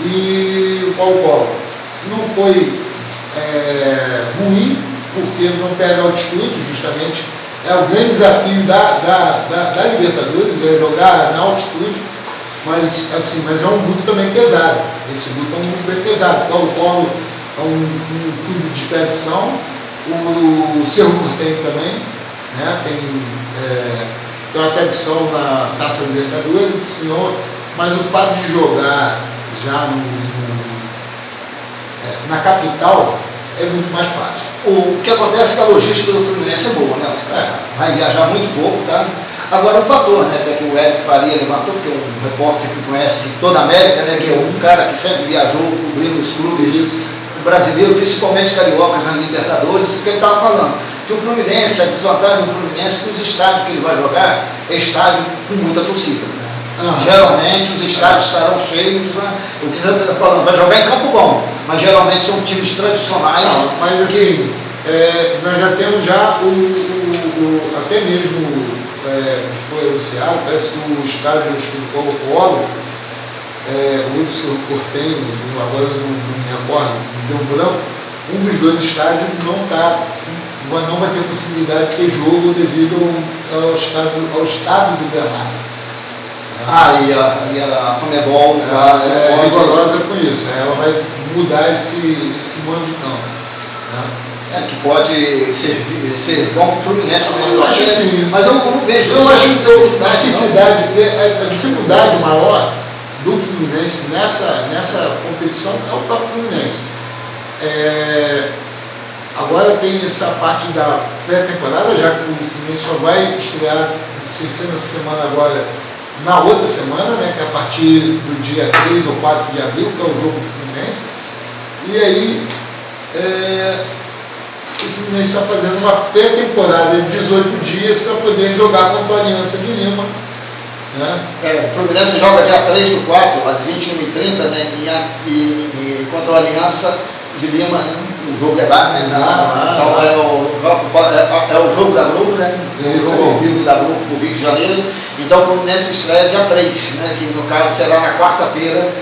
e o Colo-Colo. Não foi ruim, porque não pega altitude, justamente. É o grande desafio da Libertadores, é jogar na altitude, mas é um grupo também pesado. Esse grupo é um grupo bem pesado. Colo-Colo é um clube de tradição, o Cerro Porteño também, né? Tem uma tradição na Taça Libertadores, mas o fato de jogar já na capital é muito mais fácil. O que acontece é que a logística do Fluminense é boa, né? Vai viajar muito pouco, tá? Agora o fator, né, até que o Eric Faria levantou, porque é um repórter que conhece toda a América, né, que é um cara que sempre viajou cobrindo os clubes brasileiros, principalmente cariocas na Libertadores, o que ele estava falando. Que o Fluminense, a desvantagem do Fluminense é que os estádios que ele vai jogar é estádio com muita torcida. Geralmente os estádios estarão cheios, né? O que você está falando, vai jogar em Campo Bom, mas geralmente são times tradicionais. Mas assim, nós já temos até mesmo que foi anunciado, parece que o estádio do Colo-Colo ou do seu Portenho, agora não me recordo, me deu um branco, um dos dois estádios não vai ter possibilidade de ter jogo devido ao estado do gramado. E a Comebol, no caso, é rigorosa com isso, ela vai mudar esse mando de campo. Né? Que pode ser bom para o Fluminense, eu acho assim, mas eu não vejo. Eu acho que a dificuldade maior do Fluminense nessa competição é o próprio Fluminense. Agora tem essa parte da pré-temporada, já que o Fluminense só vai estrear essa semana agora, na outra semana, né, que é a partir do dia 3 ou 4 de abril, que é o jogo do Fluminense. E aí o Fluminense está fazendo uma pré-temporada de 18 dias para poder jogar contra a Aliança de Lima. Né? O Fluminense joga dia 3/4, às 21h30, né, e contra a Aliança de Lima, né? O jogo é lá, né? Então é o jogo da Globo, né? O jogo ao vivo da Globo do Rio de Janeiro. Então o Fluminense estreia dia 3, né? Que no caso será na quarta-feira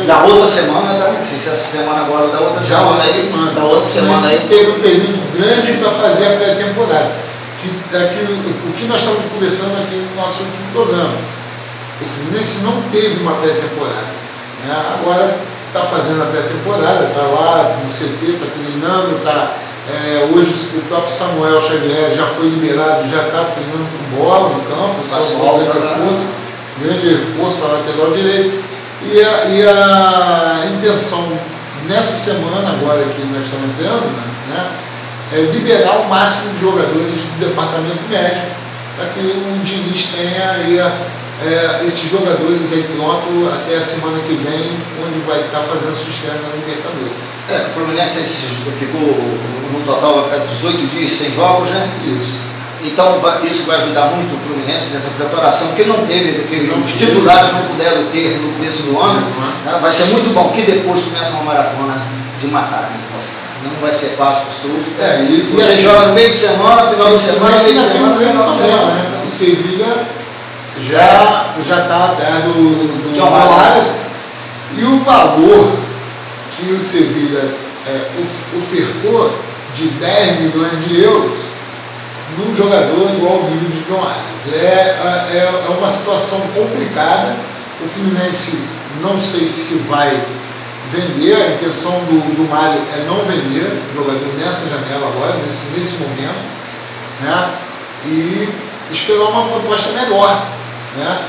da outra semana, tá? Não sei se essa semana agora da outra semana aí. Da outra semana aí. Teve um período grande para fazer a pré-temporada. O que nós estamos conversando aqui no nosso último programa. O Fluminense não teve uma pré-temporada. Né? Agora está fazendo a pré-temporada, está lá no CT, está treinando, hoje o próprio Samuel Xavier já foi liberado, já está treinando com bola no campo, grande reforço para a lateral direito. E a intenção nessa semana agora que nós estamos entrando, né, é liberar o máximo de jogadores do departamento médico para que o Diniz tenha aí esses jogadores aí pronto até a semana que vem, onde vai estar fazendo sustento na Libertadores. O Fluminense ficou, no total, vai ficar 18 dias sem jogos, né? Isso. Então, isso vai ajudar muito o Fluminense nessa preparação, porque não teve, os titulares não puderam ter no começo do ano. Né? Vai ser muito bom, que depois começa uma maratona de matar, né? Não vai ser fácil para os todos. Você joga no meio de semana, final de semana, meio de semana, final de semana. O Sevilha já está atrás do John Arias. E o valor que o Sevilha ofertou de 10 milhões de euros num jogador igual ao nível de John Arias. É uma situação complicada. O Fluminense não sei se vai vender, a intenção do Mário é não vender o jogador nessa janela agora, nesse momento, né? E esperar uma proposta melhor. Né?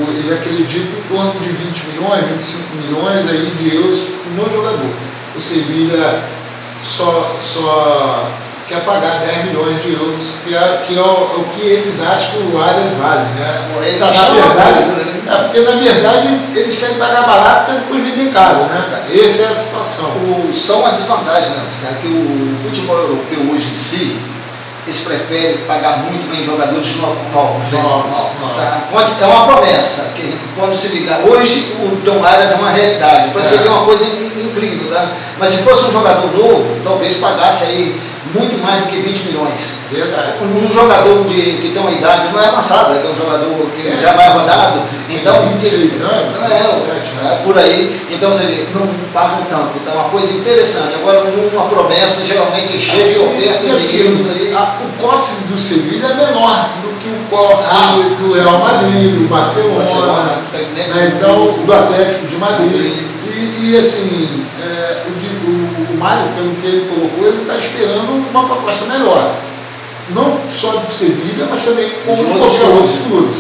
Ele acredita em torno de 20 milhões, 25 milhões aí de euros no jogador. O Sevilha só quer pagar 10 milhões de euros, que é o que eles acham que o Arias vale. Né? Porque na verdade eles querem pagar barato para depois vender caro. Né? Essa é a situação. Só uma desvantagem, né? Que o futebol europeu hoje em si, eles preferem pagar muito bem jogadores novos. É uma promessa, que quando se liga, hoje o John Arias é uma realidade, para você ver uma coisa incrível, tá? Mas se fosse um jogador novo, talvez pagasse aí muito mais do que 20 milhões. Verdade. Um jogador que tem uma idade, não é amassada, é um jogador que já é mais rodado, então 26 anos, 27, por aí, então você não pagam tanto. Então é uma coisa interessante. Agora, uma promessa geralmente chega de oferta aí. O cofre do Sevilha é menor do que o cofre do Real Madrid, do Barcelona, né? Então, do Atlético de Madrid. E assim, o Mário, pelo que ele colocou, ele está esperando uma proposta melhor. Não só do Sevilha, mas também como de qualquer outros clubes.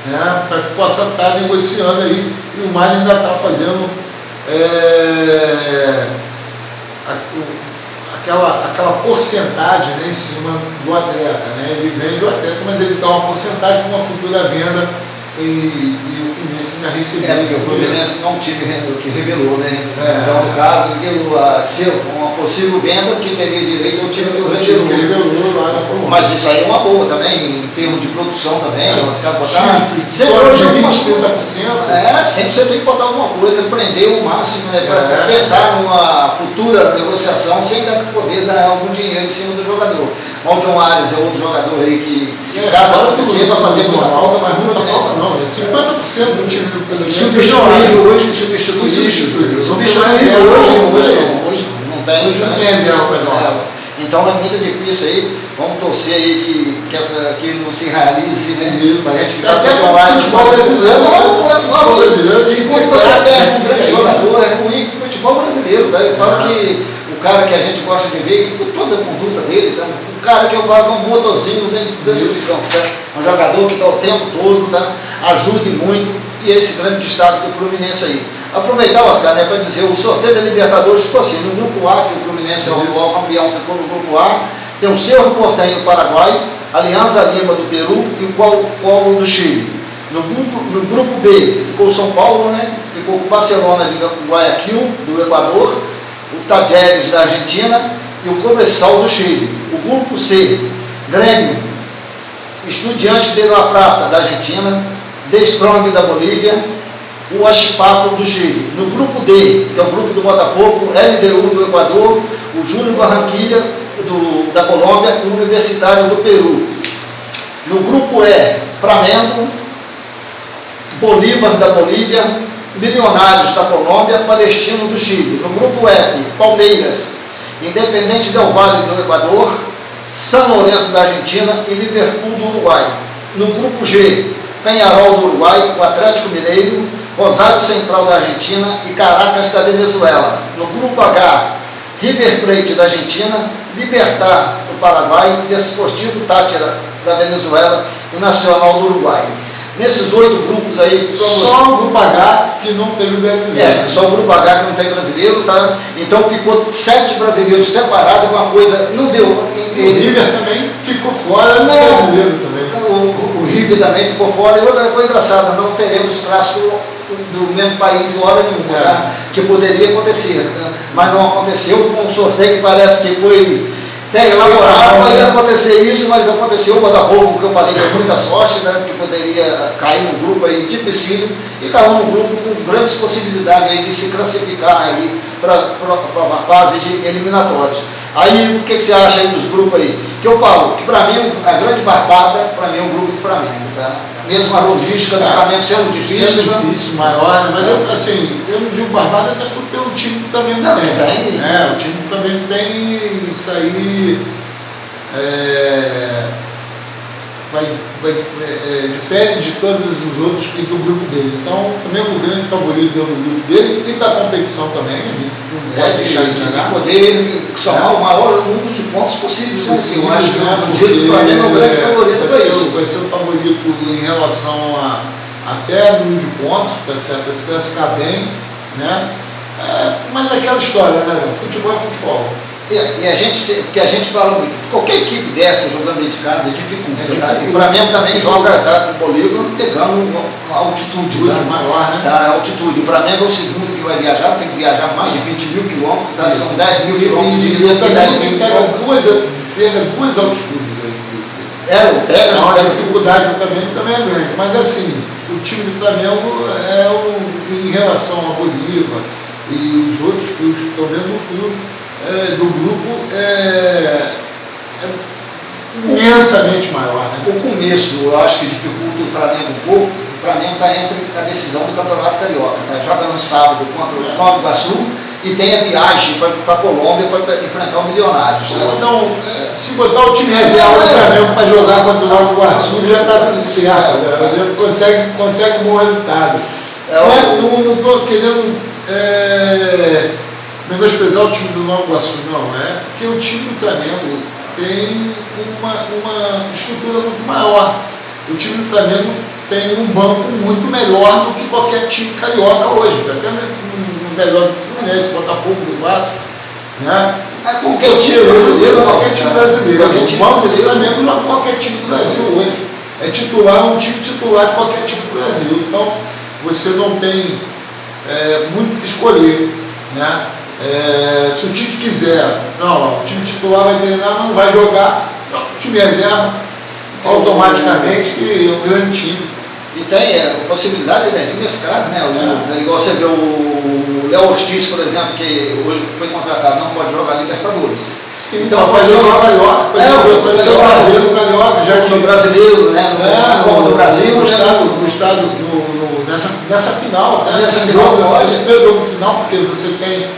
Né? Para que possa estar negociando aí. E o Mário ainda está fazendo aquela porcentagem, né, em cima do atleta. Né? Ele vende o atleta, mas ele dá uma porcentagem com uma futura venda. E o Fluminense ainda recebeu o Fluminense não é um time que revelou, né? Então, no caso, se uma possível venda, que teria direito ao time que revelou lá na Colômbia. Mas isso aí é uma boa também, em termos de produção também. Os caras botaram. Sempre de 20%, 30%. Sempre você tem que botar alguma coisa, prender o máximo, né? Para tentar numa futura negociação, sem poder ganhar algum dinheiro em cima do jogador. O John Arias é outro jogador aí que se casa para fazer muita falta, mas muita falta não. É 50%. do time do Fluminense. Substituído hoje, hoje não tem reserva. Então é muito difícil aí, vamos torcer aí que não se realize, né? Isso. Pra gente Até com o futebol brasileiro, enquanto você perde um grande jogador, é ruim pro futebol brasileiro, tá? Eu falo que o cara que a gente gosta de ver, com toda a conduta dele, tá? O cara que eu falo um motorzinho dentro do campo, tá? Um jogador que está o tempo todo, tá? Ajude muito, e esse grande destaque do Fluminense aí. Aproveitar, Oscar, né, para dizer, o sorteio da Libertadores ficou assim, no grupo A, que o Fluminense é o atual campeão, ficou no grupo A, tem o Cerro Porteño do Paraguai, Alianza Lima do Peru e o Colo do Chile. No grupo B, ficou o São Paulo, né, ficou com o Barcelona de Guayaquil, do Equador, o Talleres da Argentina e o Cobresal do Chile. O grupo C, Grêmio, Estudiantes de La Plata da Argentina, The Strong da Bolívia, o Huachipato do Chile. No grupo D, que é o grupo do Botafogo, LDU do Equador, o Júnior Barranquilla da Colômbia e o Universitário do Peru. No grupo E, Flamengo, Bolívar da Bolívia, Milionários da Colômbia, Palestino do Chile. No grupo F, Palmeiras, Independente del Valle do Equador, San Lorenzo da Argentina e Liverpool do Uruguai. No grupo G, Peñarol do Uruguai, o Atlético Mineiro, Rosário Central da Argentina e Caracas da Venezuela. No grupo H, River Plate da Argentina, Libertad do Paraguai, Desportivo Táchira da Venezuela e Nacional do Uruguai. Nesses 8 grupos aí... Só o grupo H que não teve brasileiro. Só o grupo H que não tem brasileiro, tá? Então ficou 7 brasileiros separados, uma coisa... Não deu... O River também ficou fora, brasileiro também. O River também ficou fora. E outra coisa engraçada, não teremos clássico do mesmo país em hora nenhuma, tá? Que poderia acontecer, tá? Mas não aconteceu, com um sorteio que parece que foi até elaborado, mas ia acontecer isso, mas aconteceu o Botafogo, que eu falei que é muita sorte, né? Que poderia cair num grupo aí difícil e caiu num grupo com grandes possibilidades aí de se classificar aí para a fase de eliminatórios. Aí o que você acha aí dos grupos aí? Que eu falo que para mim a grande barbada, para mim é o grupo do Flamengo, tá? Mesmo a logística do Flamengo sendo difícil. Maior, né? Mas eu não digo barbada até pelo time do Flamengo tem. O time do Flamengo tem isso aí. Difere de todos os outros que do grupo dele. Então, também é o grande favorito do grupo dele e da competição também. Não pode deixar de poder somar o maior número de pontos possíveis. Assim, eu acho que o jeito do Flamengo é o grande favorito para isso. Vai ser o favorito em relação até número de pontos, tá certo? Se classificar bem, né? Mas é aquela história, né? Futebol é futebol. E a gente fala muito, qualquer equipe dessa jogando dentro de casa dificulta, tá? E o Flamengo também joga, tá, com o Bolívar pegando uma altitude, tá? Maior, né? Tá, altitude. O Flamengo é o segundo que vai viajar, tem que viajar mais de 20 mil quilômetros, tá? São 10 mil quilômetros de vida. Pega duas altitudes aí. A dificuldade do Flamengo também é grande, mas assim, o time do Flamengo em relação ao Bolívar e os outros clubes que estão dentro do grupo é imensamente maior, né? O começo, eu acho que dificulta o Flamengo um pouco. O Flamengo está entre a decisão do Campeonato Carioca, tá? Joga no sábado contra o Nova Iguaçu e tem a viagem para a Colômbia para enfrentar o Milionários. Então, se botar o time reserva do Flamengo para jogar contra o Nova Iguaçu, já está tudo certo, né? Consegue um bom resultado. Não estou querendo menosprezar o time do Nova Iguaçu, não, porque o time do Flamengo tem uma estrutura muito maior. O time do Flamengo tem um banco muito melhor do que qualquer time carioca hoje, até melhor do que o Fluminense, Botafogo, do Vasco, né? Qualquer time brasileiro, qualquer time brasileiro. O banco do Flamengo joga qualquer time do Brasil hoje. É titular, um time titular de qualquer time do Brasil. Então, você não tem muito o que escolher, né? Se o time quiser, o time titular vai treinar, não vai jogar, o time reserva, automaticamente que é um grande time. E tem a possibilidade de vir mesclado, né? Igual você vê o Léo Ortiz, por exemplo, que hoje foi contratado, não pode jogar Libertadores. Então pode jogar Carioca, pode ser o Carioca, já que no brasileiro, né? Na Copa do Brasil, no estado nessa final, né? Nessa final, nesse primeiro jogo final, porque você tem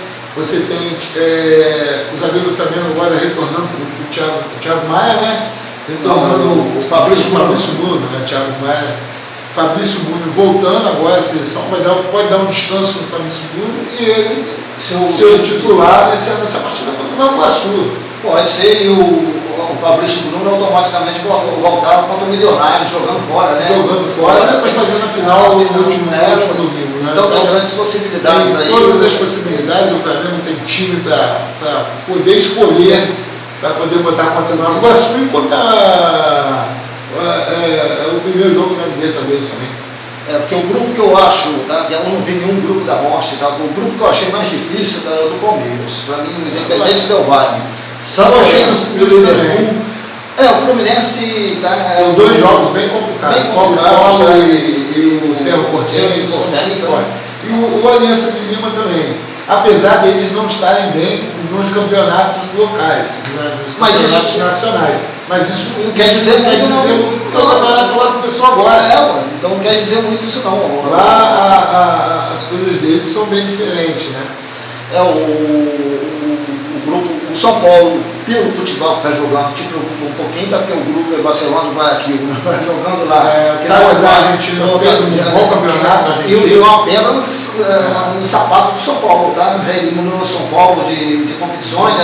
o zagueiro do Flamengo agora retornando o Thiago Maia, né? Retornando o Fabrício Bruno, né? Thiago Maia, Fabrício Bruno voltando agora à seleção, pode dar um descanso no Fabrício Bruno e ele ser titular nessa partida contra o Nova Iguaçu. Pode ser, e o Fabrício Bruno automaticamente voltaram contra o Milionário, jogando fora, né? Jogando fora, depois fazendo a final no último domingo, né? Então tem grandes possibilidades aí. Todas as possibilidades, o Flamengo tem time para poder escolher, para poder botar contra o Nova Iguaçu e contra o primeiro jogo na Libertadores também. Porque o grupo que eu acho, tá? Eu não vi nenhum grupo da morte, tá? O grupo que eu achei mais difícil é o do Palmeiras, para mim, o Independente Del Valle. São Lourenço, o Fluminense tá, são dois jogos bem complicados, tá? e o Cerro Porteño. E o Aliança de Lima também. Apesar deles não estarem bem nos campeonatos locais, nos campeonatos nacionais. Mas isso não quer dizer muito, porque o campeonato lá começou agora. Então não quer dizer muito isso não. Lá as coisas deles são bem diferentes, né? O grupo, o São Paulo, pelo futebol que está jogando, te preocupa um pouquinho, tá? Porque o grupo é Barcelona do Guayaquil, jogando lá. Mas a Argentina fez um bom campeonato. E uma pedra no sapato do São Paulo, tá? Já eliminou o São Paulo de competições,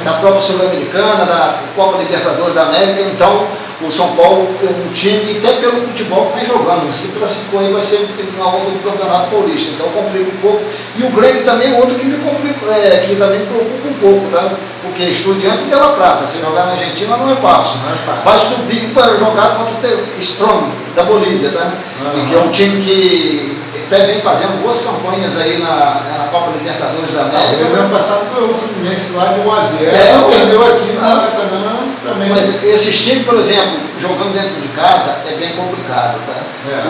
da própria Sul-Americana, da Copa Libertadores da América. Então, o São Paulo é um time, e até pelo futebol que vem jogando, se classificou aí, vai ser na onda do Campeonato Paulista, então complica um pouco. E o Grêmio também é outro que me complica, que também me preocupa um pouco, tá? Porque Estudiantes de La Plata, se jogar na Argentina não é fácil. Vai subir para jogar contra o Strong, da Bolívia, tá? E que é um time que até vem fazendo boas campanhas aí na Copa Libertadores da América. No ano passado foi o Fluminense lá de 1-0, perdeu aqui na Maracanã também. Mas esses times, por exemplo, jogando dentro de casa é bem complicado, tá?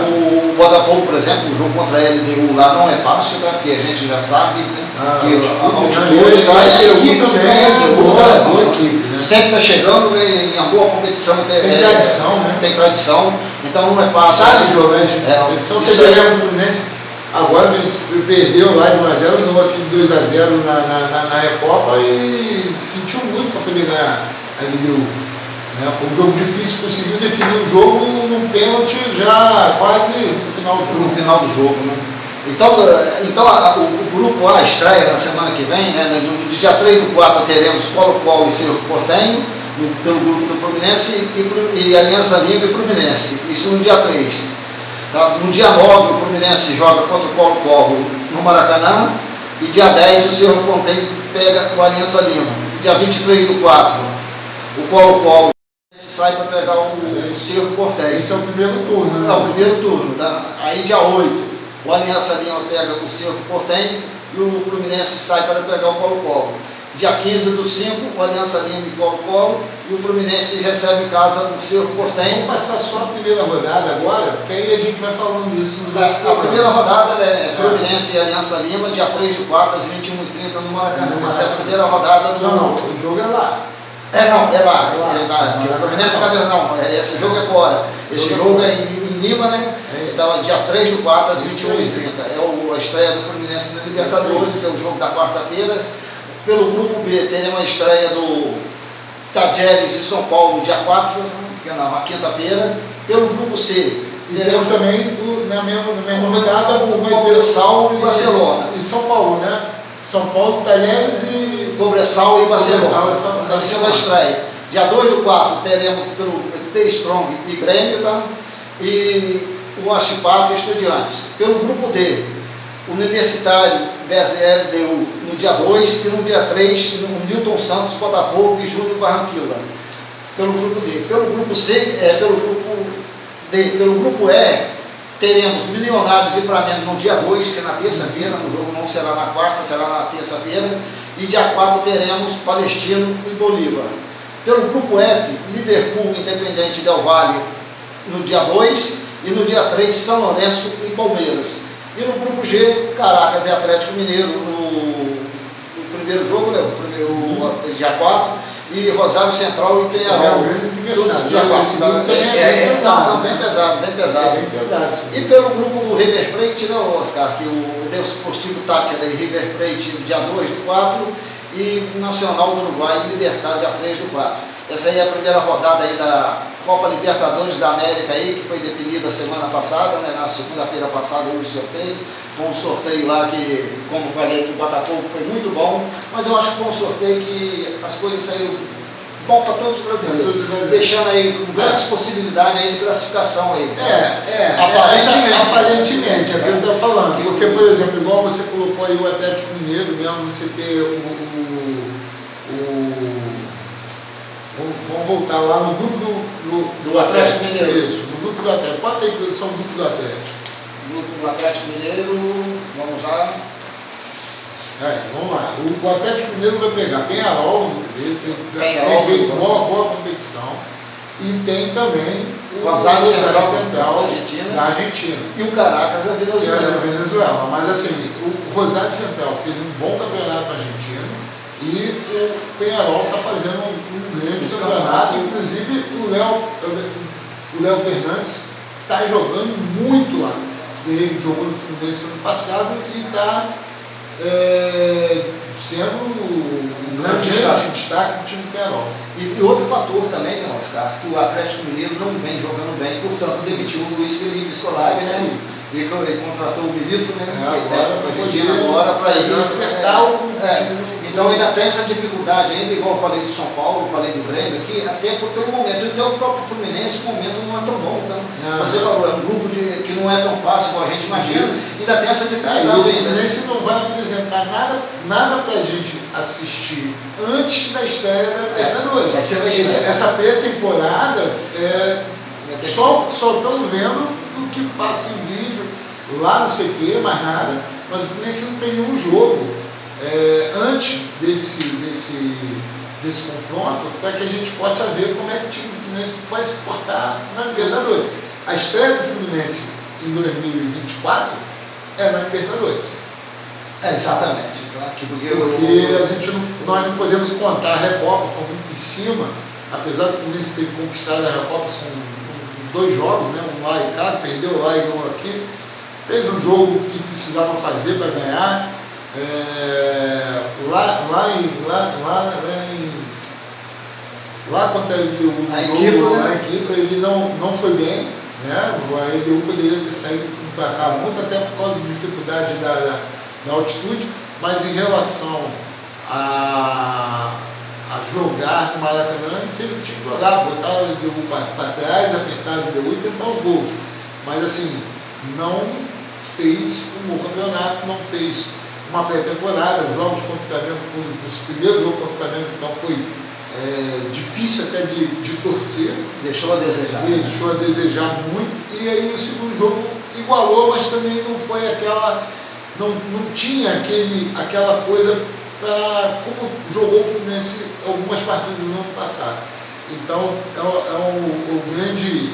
O Botafogo, por exemplo, o jogo contra a LDU lá não é fácil, tá? Porque a gente já sabe que a altitude lá é equipe também, boa equipe, né? Sempre está chegando em uma boa competição. Tem tradição, né? Tem tradição, então não é fácil. Sabe jogar essa competição, você ganhou o Fluminense. Agora perdeu lá de 1-0, ganhou aqui de 2-0 na Recopa e sentiu muito para poder ganhar a LDU. Foi um jogo difícil, conseguiu definir o jogo num pênalti já quase no final do jogo. Né? Então o grupo A estreia na semana que vem, né? No dia 3/4 teremos Colo-Colo e Cerro Porteño, pelo grupo do Fluminense, e Aliança Lima e Fluminense, isso no dia 3. Tá? No dia 9 o Fluminense joga contra o Colo-Colo no Maracanã, e dia 10 o Cerro Porteño pega o Aliança Lima. E dia 23/4 o Colo-Colo sai para pegar o Cerro Porteño. Esse é o primeiro turno, né? É o primeiro turno, tá? Aí dia 8 o Aliança Lima pega o Cerro Porteño e o Fluminense sai para pegar o Colo-Colo. Dia 15/5 o Aliança Lima e Colo-Colo, e o Fluminense recebe em casa o Cerro Porteño. Vamos passar só a primeira rodada agora, porque aí a gente vai falando isso. A primeira rodada é Fluminense e Aliança Lima, dia 3/4 às 21h30 no Maracanã. Essa é a primeira rodada do... Não, o jogo é lá. É lá. Porque o Fluminense esse jogo é fora. Esse jogo é em Lima, né? Então, dia 3/4 às 21h30. É a estreia do Fluminense na Libertadores, esse é o jogo da quarta-feira. Pelo grupo B, teremos a estreia do Tajeres e São Paulo, dia 4, na quinta-feira. Pelo grupo C, e temos também, na mesma rodada, o Cobressal e Barcelona. E São Paulo, né? São Paulo, Talheres e Cobressal e Barcelona. Essa é a estreia. Dia 2/4 teremos pelo T-Strong e Grêmio, tá? E o Achipato e Estudiantes. Pelo grupo D, Universitário versus LDU no dia 2 e no dia 3 no Newton Santos, Botafogo e Júnior Barranquilla. Pelo grupo D. Pelo grupo C, pelo grupo D. Pelo grupo E, teremos Milionários e Flamengo no dia 2, que é na terça-feira, o jogo não será na quarta, será na terça-feira. E dia 4 teremos Palestino e Bolívar. Pelo grupo F, Liverpool, Independente Del Valle no dia 2 e no dia 3 São Lourenço e Palmeiras. E no grupo G, Caracas e Atlético Mineiro no primeiro jogo, né, dia 4, e Rosário Central e Penharol. Já Bem pesado, bem pesado. Bem pesado. E pelo grupo do River Plate, né, Oscar, que o Deus Esportivo Táchira e River Plate dia 2/4 e Nacional do Uruguai e Libertad dia 3/4. Essa aí é a primeira rodada aí da Copa Libertadores da América aí, que foi definida semana passada, né, na segunda-feira passada aí o sorteio. Foi um sorteio lá que, como falei, do Botafogo foi muito bom, mas eu acho que foi um sorteio que as coisas saíram bom para todos os brasileiros, deixando aí com grandes possibilidades aí de classificação aí. Aparentemente, é o que eu estou falando. Porque, por exemplo, igual você colocou aí o Atlético Mineiro, mesmo você ter vamos voltar lá no grupo do Atlético Mineiro. Isso, no grupo do Atlético. Qual tem posição do grupo do Atlético? Grupo do Atlético Mineiro, vamos lá. Vamos lá. O Atlético Mineiro vai pegar Penharol, tem feito boa competição. E tem também o Rosário Central da Argentina. E o Caracas da Venezuela. Mas assim, o Rosário Central fez um bom campeonato argentino e o Penharol está fazendo um grande campeonato. Inclusive o Léo Fernandes está jogando muito lá. Ele jogou no Fluminense ano passado e está sendo um grande destaque do time do Penharol. E outro fator também, né, Oscar, que o Atlético Mineiro não vem jogando bem, portanto demitiu o Luiz Felipe Scolari, né? Ele contratou o Milito, né? Agora para ele acertar o time. Então ainda tem essa dificuldade ainda, igual eu falei do São Paulo, falei do Grêmio aqui, até pelo momento. Então o próprio Fluminense, o momento não é tão bom. Então, você falou, é um grupo que não é tão fácil como a gente imagina, ainda tem essa dificuldade ainda. O Fluminense não vai apresentar nada para a gente assistir antes da estreia da Libertadores. Essa pré-temporada só estamos vendo o que passa em vídeo lá no CT, mais nada, mas o Fluminense não tem nenhum jogo antes desse confronto, para que a gente possa ver como é que o time do Fluminense vai se portar na Libertadores. A estreia do Fluminense em 2024 é na Libertadores. Exatamente. Porque nós não podemos contar a Recopa, foi muito em cima, apesar do Fluminense ter conquistado a Recopa, são 2 jogos, né? Um lá e cá, perdeu lá e ganhou aqui, fez um jogo que precisava fazer para ganhar. Lá contra a equipe, ele não foi bem, né? A EDU poderia ter saído com um placar muito, até por causa da dificuldade da altitude, mas em relação a jogar no Maracanã, ele fez o time jogar, botar a EDU para trás, apertar a EDU e tentar os gols. Mas assim, não fez um bom campeonato, não fez uma pré-temporada. Os jogos contra o Flamengo, os primeiros jogos contra o Flamengo, então foi difícil até de torcer. Deixou a desejar. Deixou a desejar muito. E aí o segundo jogo igualou, mas também não foi aquela. Não tinha aquela coisa para como jogou o Fluminense algumas partidas no ano passado. Então o grande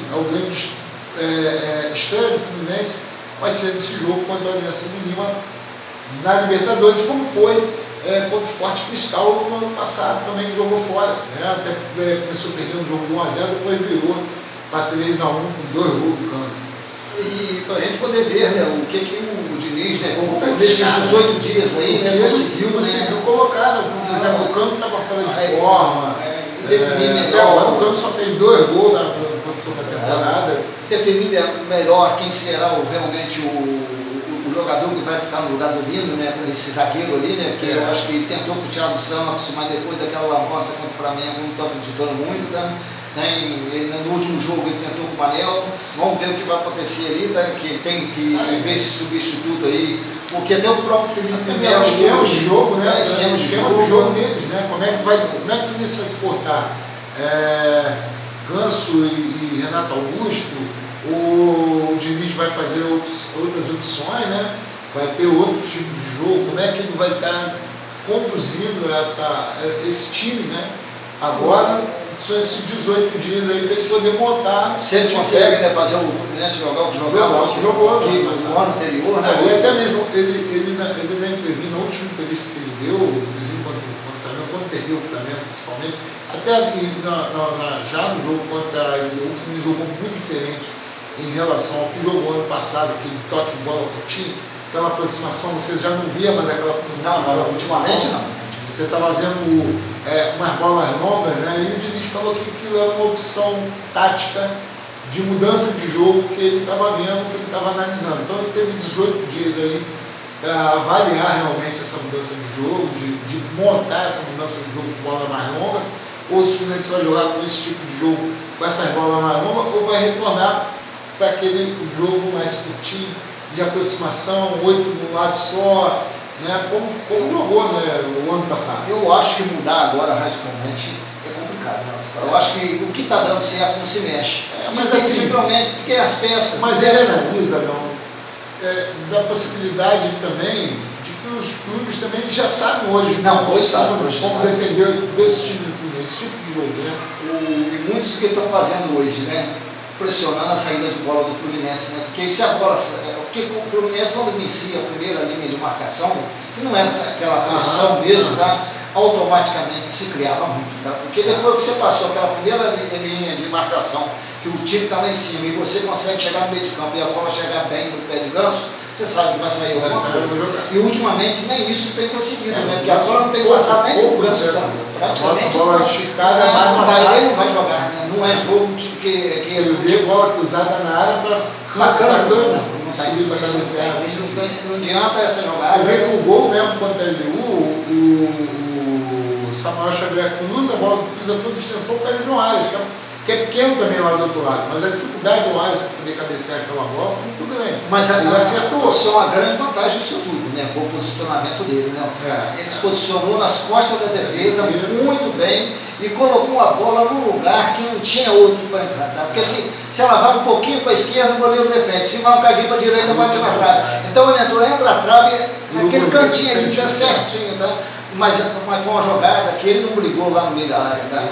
estreia do Fluminense vai ser esse jogo contra a Aliança de Lima na Libertadores, como foi contra o Sport Cristal no ano passado, também jogou fora, né? Até começou perdendo o jogo de 1-0, depois virou para 3-1 com 2 gols do Cano. E para a gente poder ver, né, o que o Diniz, né, nesses 18 dias aí, né, conseguiu colocar, por exemplo, o Cano estava fora de forma, definir melhor. Até agora o Cano só fez 2 gols na temporada. Definir melhor quem será realmente o jogador que vai ficar no lugar do Lino, né, esse zagueiro ali, né, porque eu acho que ele tentou com o Thiago Santos, mas depois daquela lambança contra o Flamengo não estou acreditando muito, tá? No último jogo ele tentou com o Manel, vamos ver o que vai acontecer ali, tá? Que ele tem que ver esse substituto aí, porque até o próprio Felipe Melo, esquema de jogo, né? Esquema de jogo deles, né? Como é que o Fluminense vai se portar? Ganso e Renato Augusto, o Diniz vai fazer outras opções, né? Vai ter outro tipo de jogo, como é que ele vai estar conduzindo esse time, né? Agora, são esses 18 dias aí para ele poder montar. Se ele consegue, né, fazer o Fluminense jogar o que jogava no ano anterior, né? E até mesmo ele na entrevista, na última entrevista que ele deu, inclusive quando perdeu o Flamengo principalmente. Até já no jogo contra a LDU, o Fluminense jogou muito diferente em relação ao que jogou ano passado, aquele toque de bola curtinho, aquela aproximação, você já não via mais aquela aproximação. Não, ultimamente não. Você estava vendo umas bolas longas, né? E o Diniz falou que aquilo era uma opção tática de mudança de jogo que ele estava vendo, que ele estava analisando. Então ele teve 18 dias aí para avaliar realmente essa mudança de jogo, de montar essa mudança de jogo com bola mais longa, ou se o Fluminense vai jogar com esse tipo de jogo, com essas bolas mais longas, ou vai retornar para aquele jogo mais curtinho, de aproximação, 8 de um lado só, né? Como jogou, né, o ano passado. Eu acho que mudar agora radicalmente é complicado, né, Oscar? Eu acho que o que está dando certo não se mexe. Mas assim, simplesmente porque as peças. Mas ele analisa, da possibilidade também de que os clubes também já sabem hoje. Não, hoje sabem. Como defender desse tipo de Fluminense, esse tipo de jogo, né? E muitos que estão fazendo hoje, né? Pressionando a saída de bola do Fluminense, né? Porque se a bola. Porque o Fluminense, quando inicia a primeira linha de marcação, que não era aquela pressão mesmo, tá? Automaticamente se criava muito, tá? Porque depois que você passou aquela primeira linha de marcação, que o time está lá em cima e você consegue chegar no meio de campo e a bola chegar bem no pé de ganso, você sabe que vai sair alguma coisa. E ultimamente nem isso tem conseguido, né? Porque a bola não tem passado nem por ganso, tá? Praticamente. A bola esticada ele não vai jogar, né? Não é jogo que você vê bola cruzada na área para cana. Isso não adianta essa jogada. Você vê que o gol mesmo contra a LDU, o Samuel Xavier cruza, a bola cruza toda a extensão para ele no Arias, que é pequeno também lá do outro lado, mas a dificuldade do Arias para poder cabecear aquela bola foi muito grande. Mas ele acertou. Isso é uma grande vantagem disso tudo, né? Foi o posicionamento dele, né? Ele se posicionou nas costas da defesa muito bem e colocou a bola num lugar que não tinha outro para entrar, tá? Porque se ela vai um pouquinho para a esquerda, o goleiro defende. Se vai um cadinho para a direita, bate na trave. Então ele entrou entre a trave, naquele cantinho ali, que é certinho, tá? Mas com uma jogada que ele não brigou lá no meio da área, tá?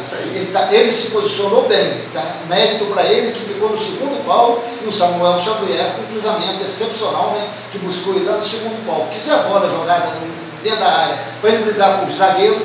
Ele se posicionou bem, tá? Mérito para ele que ficou no segundo pau e o Samuel Xavier com um cruzamento excepcional, né? Que buscou ele lá no segundo pau. Porque se a bola jogada dentro da área para ele brigar com os zagueiros,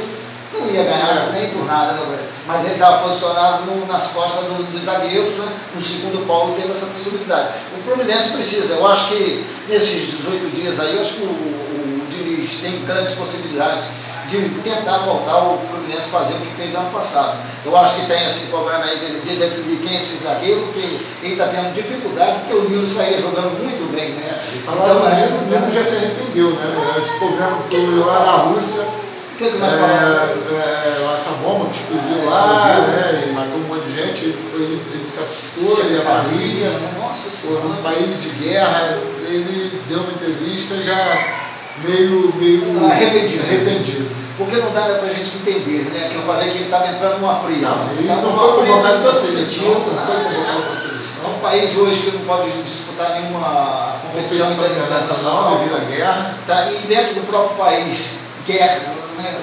não ia ganhar nem por nada, né? Mas ele estava posicionado nas costas dos zagueiros, né? No segundo pau teve essa possibilidade. O Fluminense precisa, eu acho que nesses 18 dias aí, eu acho que o Diniz tem grandes possibilidades de tentar voltar o Fluminense fazer o que fez ano passado. Eu acho que tem esse problema aí de definir quem é esse zagueiro, porque ele está tendo dificuldade, porque o Nilo saía jogando muito bem, né? Ele falou então, o Nilo já se arrependeu, né? Esse problema que ele lá na Rússia, essa bomba que explodiu lá, né? E matou um monte de gente, ele se assustou, ele e a família, né? Nossa Senhora, num país de guerra, ele deu uma entrevista já meio arrependido. Porque não dá para a gente entender, né? Que eu falei que ele estava entrando numa fria. Ele não foi convocado para a seleção, É um país hoje que não pode disputar nenhuma competição internacional devido à guerra. Tá? E dentro do próprio país, guerra, né?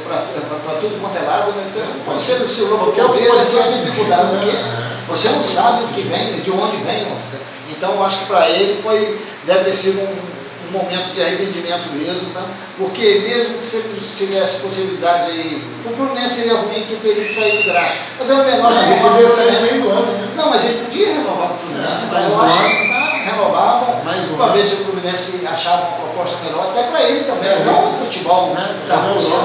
Para tudo quanto é lado, né? Então, você se locomover, essa é a dificuldade, porque você não sabe o que vem, de onde vem, Oscar. Então, eu acho que para ele deve ter sido um momento de arrependimento mesmo, tá? Porque mesmo que você tivesse possibilidade aí, o Fluminense seria ruim que teria que sair de graça. Mas era melhor renovar o Fluminense. Não, mas ele podia renovar o Fluminense, mas eu acho que renovava para ver se o Fluminense achava uma proposta melhor, até para ele também, não o futebol, né? Da Rússia,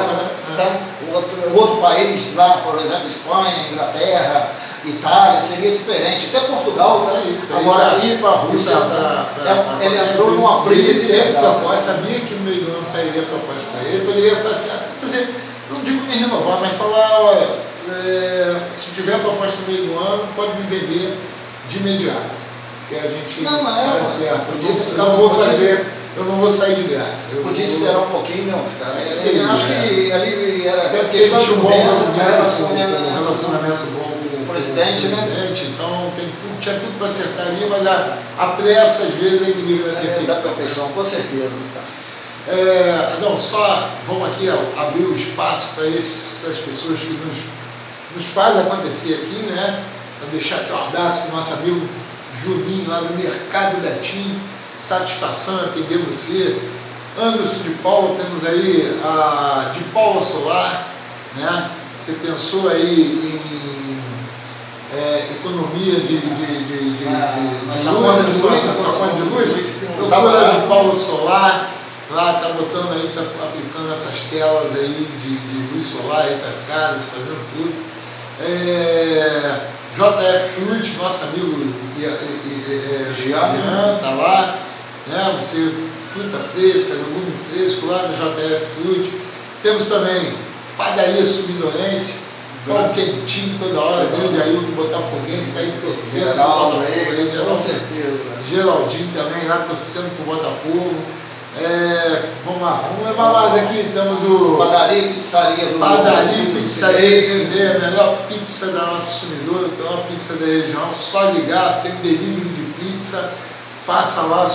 o outro país lá, por exemplo, Espanha, Inglaterra, Itália, seria diferente, até Portugal, agora ir para a Rússia, ele entrou numa briga de verdade. Sabia que no meio do ano sairia a proposta para ele, poderia fazer, não digo nem renovar, mas falar, olha, se tiver proposta no meio do ano, pode me vender de imediato, que a gente faz certo. Eu não vou sair de graça. Eu podia esperar um pouquinho, não, cara. Eu acho que ali era questão de um relacionamento bom com o presidente, né? Então tinha tudo para acertar ali, mas a pressa às vezes é inimigo da perfeição. Com certeza, cara. Não, só vamos aqui abrir o espaço para essas pessoas que nos fazem acontecer aqui, né? Para deixar aqui um abraço para o nosso amigo Juninho lá do Mercado Betinho. Satisfação atender você. Anderson de Paula, temos aí a de Paula Solar, né? Você pensou aí em economia de luz, procura de Paula Solar, lá está botando aí, está aplicando essas telas aí de luz solar aí para as casas, fazendo tudo. JF Fruit, nosso amigo Jean, está lá, né? Você, fruta fresca, legume fresco lá no JF Fruit. Temos também padaria sumidorense, pão quentinho toda hora, grande Ailton Botafoguense, está aí torcendo pro Botafogo aí, com certeza. Geraldinho também lá torcendo pro Botafogo. Vamos lá, vamos levar mais aqui, temos o Padaria e Pizzaria do Padaria e Pizzaria, a melhor pizza da nossa sumidora, que é uma pizza da região, só ligar, tem delivery de pizza, faça lá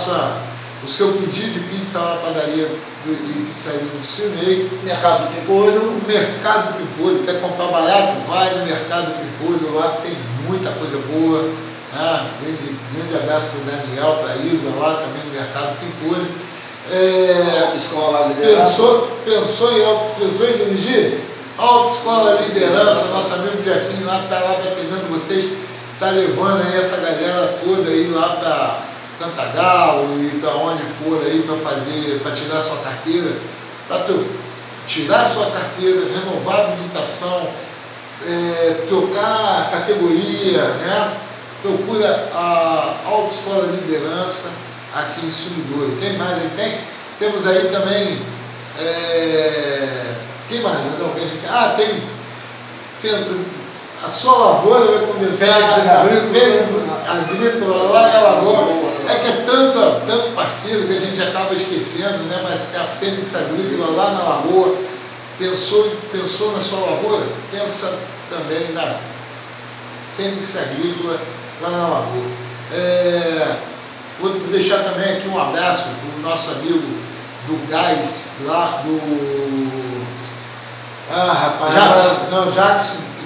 o seu pedido de pizza lá na Padaria e Pizzaria do Cinei. Mercado do Pimpolho. O Mercado do Pimpolho, quer comprar barato? Vai no Mercado do Pimpolho, lá tem muita coisa boa, né? Grande abraço para o Daniel, para a Isa, lá também no Mercado do Pimpolho. Autoescola Liderança. Pensou em dirigir? Autoescola Liderança, nosso amigo Jefinho lá está lá atendendo vocês, está levando aí essa galera toda aí lá para Cantagalo e para onde for aí para tirar sua carteira, para tirar sua carteira, renovar a habilitação, trocar a categoria, né? Procura a Autoescola Liderança aqui em Sumidoro. Quem mais aí tem? Temos aí também. Quem mais? Tem. A sua lavoura vai começar agrícola lá na Lagoa. É que é tanto parceiro que a gente acaba esquecendo, né? Mas que a Fênix Agrícola lá na Lagoa pensou na sua lavoura? Pensa também na Fênix Agrícola lá na Lagoa. Vou deixar também aqui um abraço para o nosso amigo do gás lá do.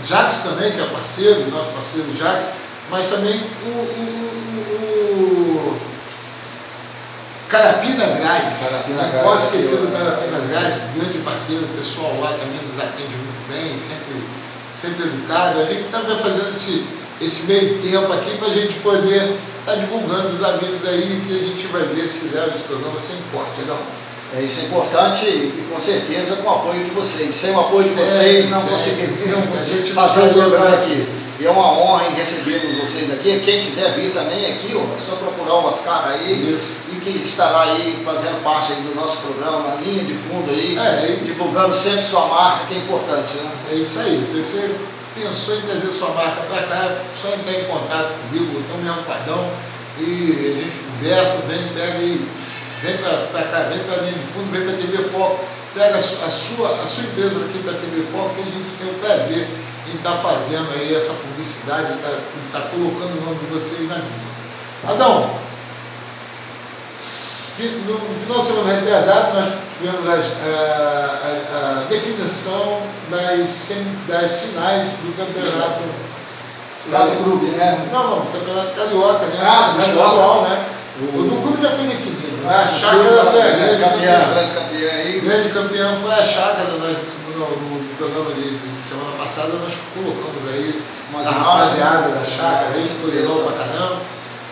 Jackson também, que é parceiro, nosso parceiro Jackson, mas também o Carapinas Gás. Não posso esquecer do Carapinas Gás, grande parceiro, o pessoal lá também nos atende muito bem, sempre educado. A gente está fazendo esse meio tempo aqui para a gente poder estar divulgando os amigos aí, que a gente vai ver se fizer esse programa sem corte, não? Isso é importante e com certeza com o apoio de vocês. Sem o apoio de vocês não conseguiriam fazer o programa aqui. E é uma honra em receber vocês aqui. Quem quiser vir também aqui, é só procurar o Oscar aí. Isso. E que estará aí fazendo parte aí do nosso programa, na linha de fundo aí, divulgando sempre sua marca, que é importante, né? É isso aí. Você pensou em trazer sua marca para cá, é só entrar em contato comigo, botar o meu padrão e a gente conversa, pega e vem para cá, vem para a linha de fundo, vem para a TV Foco, pega a sua empresa aqui para a TV Foco, que a gente tem o prazer em estar fazendo aí essa publicidade, em estar colocando o nome de vocês na mídia. Adão, no final de semana retrasado, nós tivemos a definição das finais do campeonato. Lá do clube, né? Não, campeonato carioca, né? Estadual, né? O do clube já foi definido. A Chácara foi a grande campeã aí. Grande campeão foi a Chácara. Nós, no programa de semana passada, nós colocamos aí essa rapaziada da Chácara, aí se coordenou pra caramba.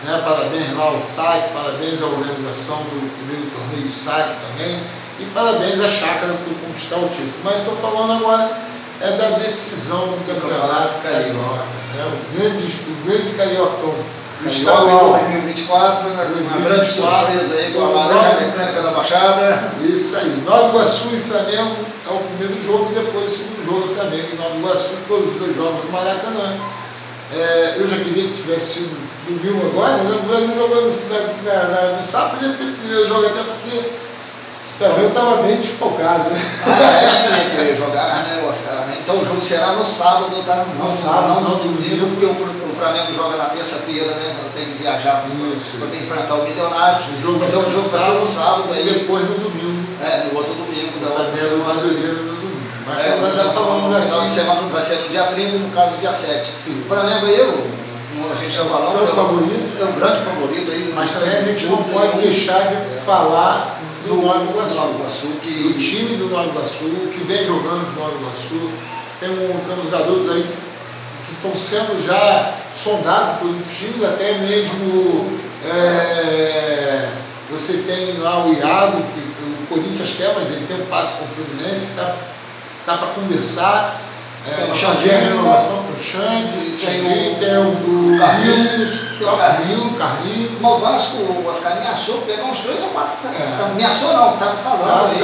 Né? Parabéns lá ao SAC, parabéns à organização do primeiro torneio SAC também. E parabéns à Chácara por conquistar o título. Mas estou falando agora da decisão do campeonato carioca. Né? O grande cariocão. Estadual 2024, uma grande surpresa aí com a Laranja Mecânica da Baixada. Isso aí. Nova Iguaçu e Flamengo é o primeiro jogo e depois o segundo jogo, Flamengo e Nova Iguaçu, todos os dois jogos no Maracanã. Eu já queria que tivesse sido domingo agora, mas o Brasil jogando no sábado, podia ter o primeiro jogo, até porque o Flamengo estava bem desfocado, né? Ia querer jogar, né, Oscar? Então o jogo será no sábado, tá? No sábado, não no domingo, porque o Flamengo joga na terça-feira, né? Quando tem que viajar para enfrentar o Milionário. Então o jogo vai ser no sábado aí. E depois no domingo. No outro domingo da outra semana. Madureira no domingo. Nós já falamos aqui. Final de semana vai ser no dia 30 e no caso dia 7. O Flamengo a gente já falou, é o favorito. É um grande favorito aí. Mas também a gente não pode deixar de falar do Nova Iguaçu. O time do Nova Iguaçu, que vem jogando no Nova Iguaçu. Temos garotos aí que estão sendo já sondados por outros times, até mesmo você tem lá o Iago, que o Corinthians quer, mas ele tem um passe com o Fluminense, tá para conversar. Tem o fazer a renovação com o Xande, tem o do Carlinhos. O Vasco, o Oscar ameaçou pegar uns 3 ou 4. Ameaçou não, tá falando aí.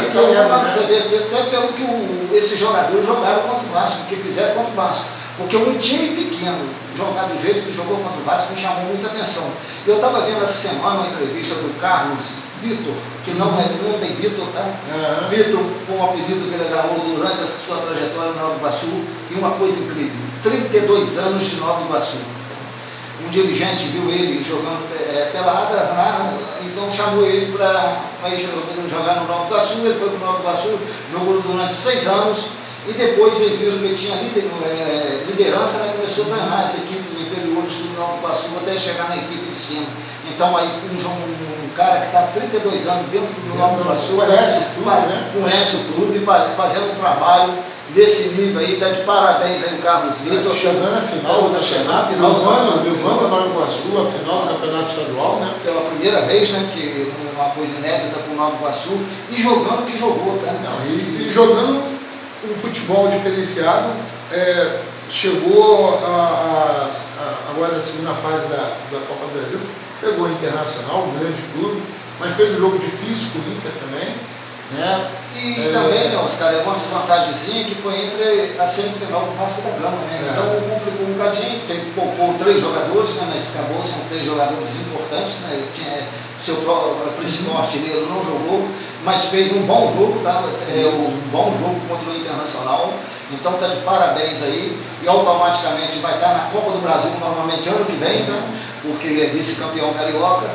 Até pelo que esses jogadores jogaram contra o Vasco, o que fizeram contra o Vasco. Porque um time pequeno jogar do jeito que jogou contra o Vasco me chamou muita atenção. Eu estava vendo essa semana uma entrevista do Carlos Vitor, que não tem Vitor, tá? Vitor, com o apelido que ele agarrou durante a sua trajetória no Nova Iguaçu, e uma coisa incrível, 32 anos de Nova Iguaçu. Um dirigente viu ele jogando pelada, então chamou ele para ir jogar no Nova Iguaçu, ele foi para o Nova Iguaçu, jogou durante 6 anos, e depois eles viram que ele tinha liderança, né? Começou a treinar as equipes inferiores do Nova Iguaçu até chegar na equipe de cima. Então aí um cara que está há 32 anos dentro do Nova Iguaçu, conhece o clube, fazendo um trabalho desse nível aí, está de parabéns aí o Carlos Vitor. Chegando a final, levando a Nova Iguaçu a final do Campeonato Estadual, né? Pela primeira vez, né? Que uma coisa inédita com o Nova Iguaçu, e jogando o que jogou, tá? E jogando um futebol diferenciado, chegou agora na segunda fase da Copa do Brasil, pegou o Internacional, um grande clube, mas fez um jogo difícil com o Inter também, né? E também, né, Oscar, é uma desvantagemzinha que foi entre a semifinal com o Vasco da Gama, né? Então complicou um bocadinho, poupou 3 jogadores, né? Mas acabou, são 3 jogadores importantes, né? Seu principal artilheiro não jogou, mas fez um bom jogo, tá? Um bom jogo contra o Internacional, então está de parabéns aí, e automaticamente vai estar na Copa do Brasil normalmente ano que vem, tá? Porque ele é vice-campeão carioca,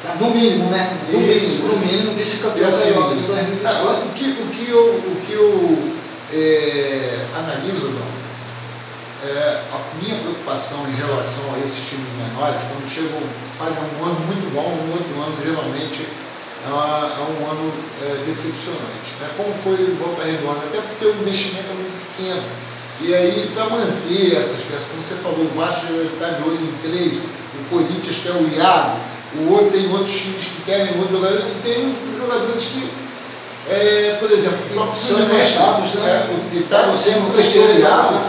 tá? No mínimo, né? No mínimo vice-campeão carioca de 2024. O que eu analiso, a minha preocupação em relação a esses times menores, quando chegam, fazem um ano muito bom, um outro ano geralmente é um ano decepcionante, né? Como foi o Volta Redonda, até porque o investimento é muito pequeno. E aí, para manter essas peças, como você falou, o Vasco está de olho em 3, o Corinthians quer o Iago, tem outros times que querem outros jogadores, e tem os jogadores que, por exemplo, o próprio Fluminense, você emprestou o Iago, o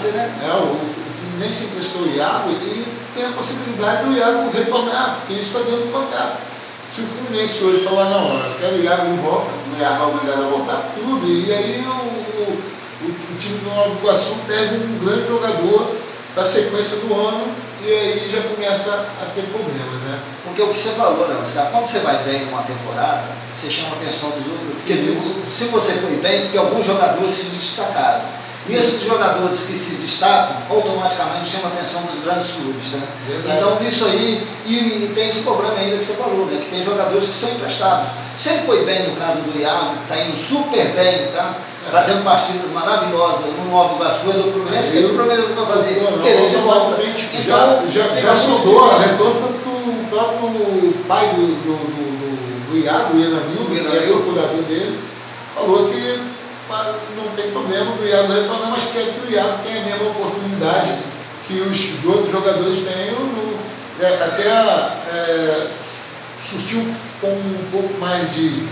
Fluminense emprestou o Iago e tem a possibilidade do Iago retornar, porque isso está dentro do contrato. Se o Fluminense hoje falar, não, eu quero o Iago de volta, o Iago é obrigado a voltar para o clube, e aí o time do Nova Iguaçu perde um grande jogador da sequência do ano, e aí já começa a ter problemas, né? Porque o que você falou, né, Oscar, quando você vai bem numa temporada, você chama a atenção dos outros, porque se você foi bem, porque alguns jogadores se destacaram. E esses jogadores que se destacam, automaticamente chamam a atenção dos grandes clubes, né? Então, isso aí, e tem esse problema ainda que você falou, né? Que tem jogadores que são emprestados. Sempre foi bem no caso do Iago, que está indo super bem, tá? Fazendo partidas maravilhosas no Nova Iguaçu, do Fluminense, que o Fluminense vai fazer. Já sondou, tanto que o próprio pai do Iago, o Enamildo, que é o procurador dele, falou que não tem problema do Iago retornar, mas quer que o Iago tenha a mesma oportunidade que os outros jogadores têm, até surtiu com um pouco mais de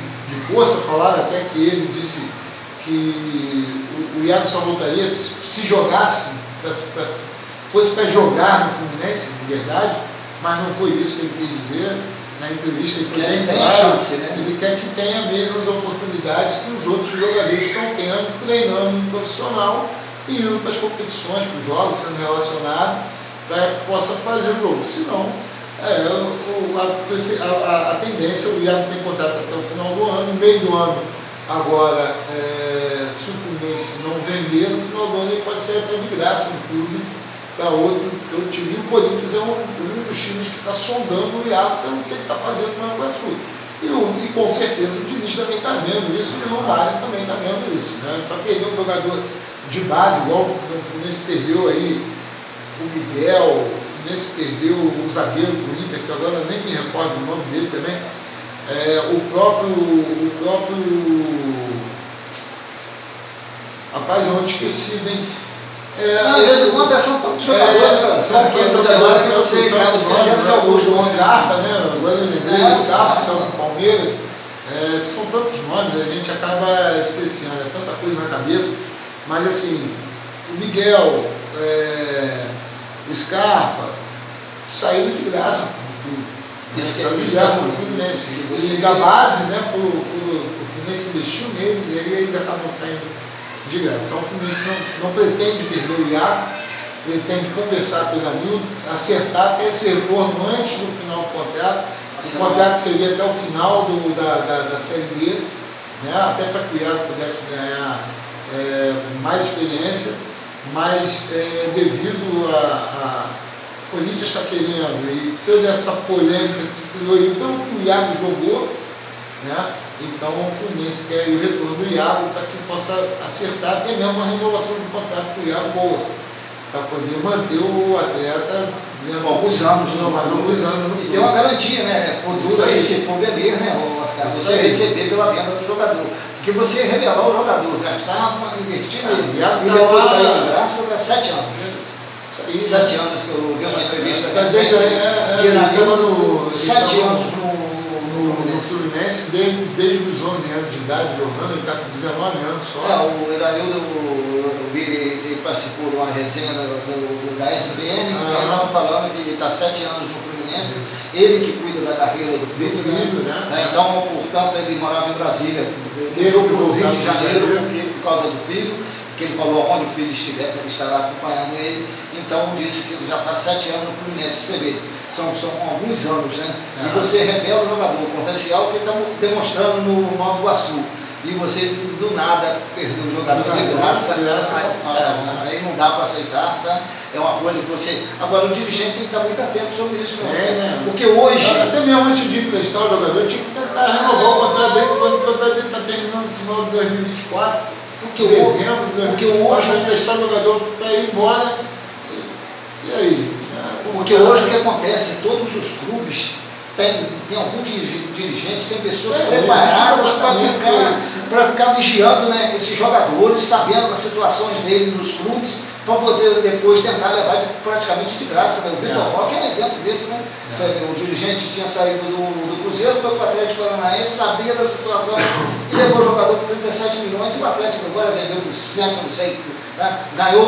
força. Falaram até que ele disse que o Iago só voltaria se jogasse, fosse para jogar no Fluminense, de verdade, mas não foi isso que ele quis dizer. Na entrevista ele foi bem claro, ele quer que tenha as mesmas oportunidades que os outros jogadores estão tendo, treinando no profissional e indo para as competições, para os jogos, sendo relacionado, para que possa fazer o jogo. Senão, a tendência, o Iago tem contrato até o final do ano, no meio do ano, agora, se o Fluminense não vender, no final do ano ele pode ser até de graça no clube, para outro time. E o Corinthians é um dos times que está sondando o Iago pelo que ele está fazendo no Nova Iguaçu. E com certeza o Diniz também está vendo isso, e o Mário também está vendo isso, né? Para perder um jogador de base, igual o Fluminense perdeu aí o Miguel, o Fluminense perdeu o zagueiro para o Inter, que agora nem me recordo o nome dele também. O próprio. Rapaz, eu esqueci, hein? Às vezes quando são tantos jogadores, são tantos jogadores que você acaba esquecendo de alguns nomes. Scarpa, né? Agora eu lembrei, Scarpa, são Palmeiras. São tantos nomes, a gente acaba esquecendo, tanta coisa na cabeça. Mas assim, o Miguel, o Scarpa, saíram de graça. Saíram de graça no Fluminense. E da base, né? O Fluminense investiu neles e aí eles acabam saindo de graça. Então o Fluminense não pretende perder o Iago, pretende conversar pela Nildo, acertar até esse retorno antes do final do contrato. O contrato seria até o final da Série B, né? Até para que o Iago pudesse ganhar mais experiência, mas devido a Corinthians está querendo e toda essa polêmica que se criou aí, então que o Iago jogou, né? Então o Fluminense quer o retorno do Iago para que possa acertar até mesmo a renovação do contrato com o Iago boa, para poder manter o atleta alguns anos, mais alguns anos. E tem uma garantia, né? Quando aí se for vender, né? Você receber pela venda do jogador. Porque você revelar o jogador, gastar, investir nele, e depois sair de graça, dá 7 anos. 7 anos que eu vi uma entrevista que ele 7 anos no Fluminense, desde os 11 anos de idade jogando, ele está com 19 anos só. O Iranildo, ele participou de uma resenha da SBN, ele estava falando que está 7 anos no Fluminense, ele que cuida da carreira do filho, né? Então, portanto, ele morava em Brasília, veio para o Rio de Janeiro por causa do filho, que ele falou onde o filho estiver, ele estará acompanhando ele, então disse que ele já está 7 anos no Fluminense, você vê, são alguns anos, né? E você revela o jogador, o potencial que ele está demonstrando no Nova Iguaçu, e você do nada perdeu o jogador de graça, aí não dá para aceitar, tá? É uma coisa que você... Agora o dirigente tem que estar muito atento sobre isso, né? Porque hoje... Até mesmo antes de emprestar o jogador, tinha que tentar renovar o contrato dele, quando o contrato dele está terminando no final de 2024. Porque hoje vai emprestar o jogador para ir embora. E aí? Porque hoje o que acontece, todos os clubes tem algum dirigente, tem pessoas preparadas para ficar vigiando, né, esses jogadores, sabendo das situações dele nos clubes, para poder depois tentar levar praticamente de graça, né? O Vitor Roque é um exemplo desse, né? O dirigente tinha saído do Cruzeiro, foi para o Atlético Paranaense, sabia da situação e levou o jogador por 37 milhões e o Atlético agora vendeu por 100, não sei, né? Ganhou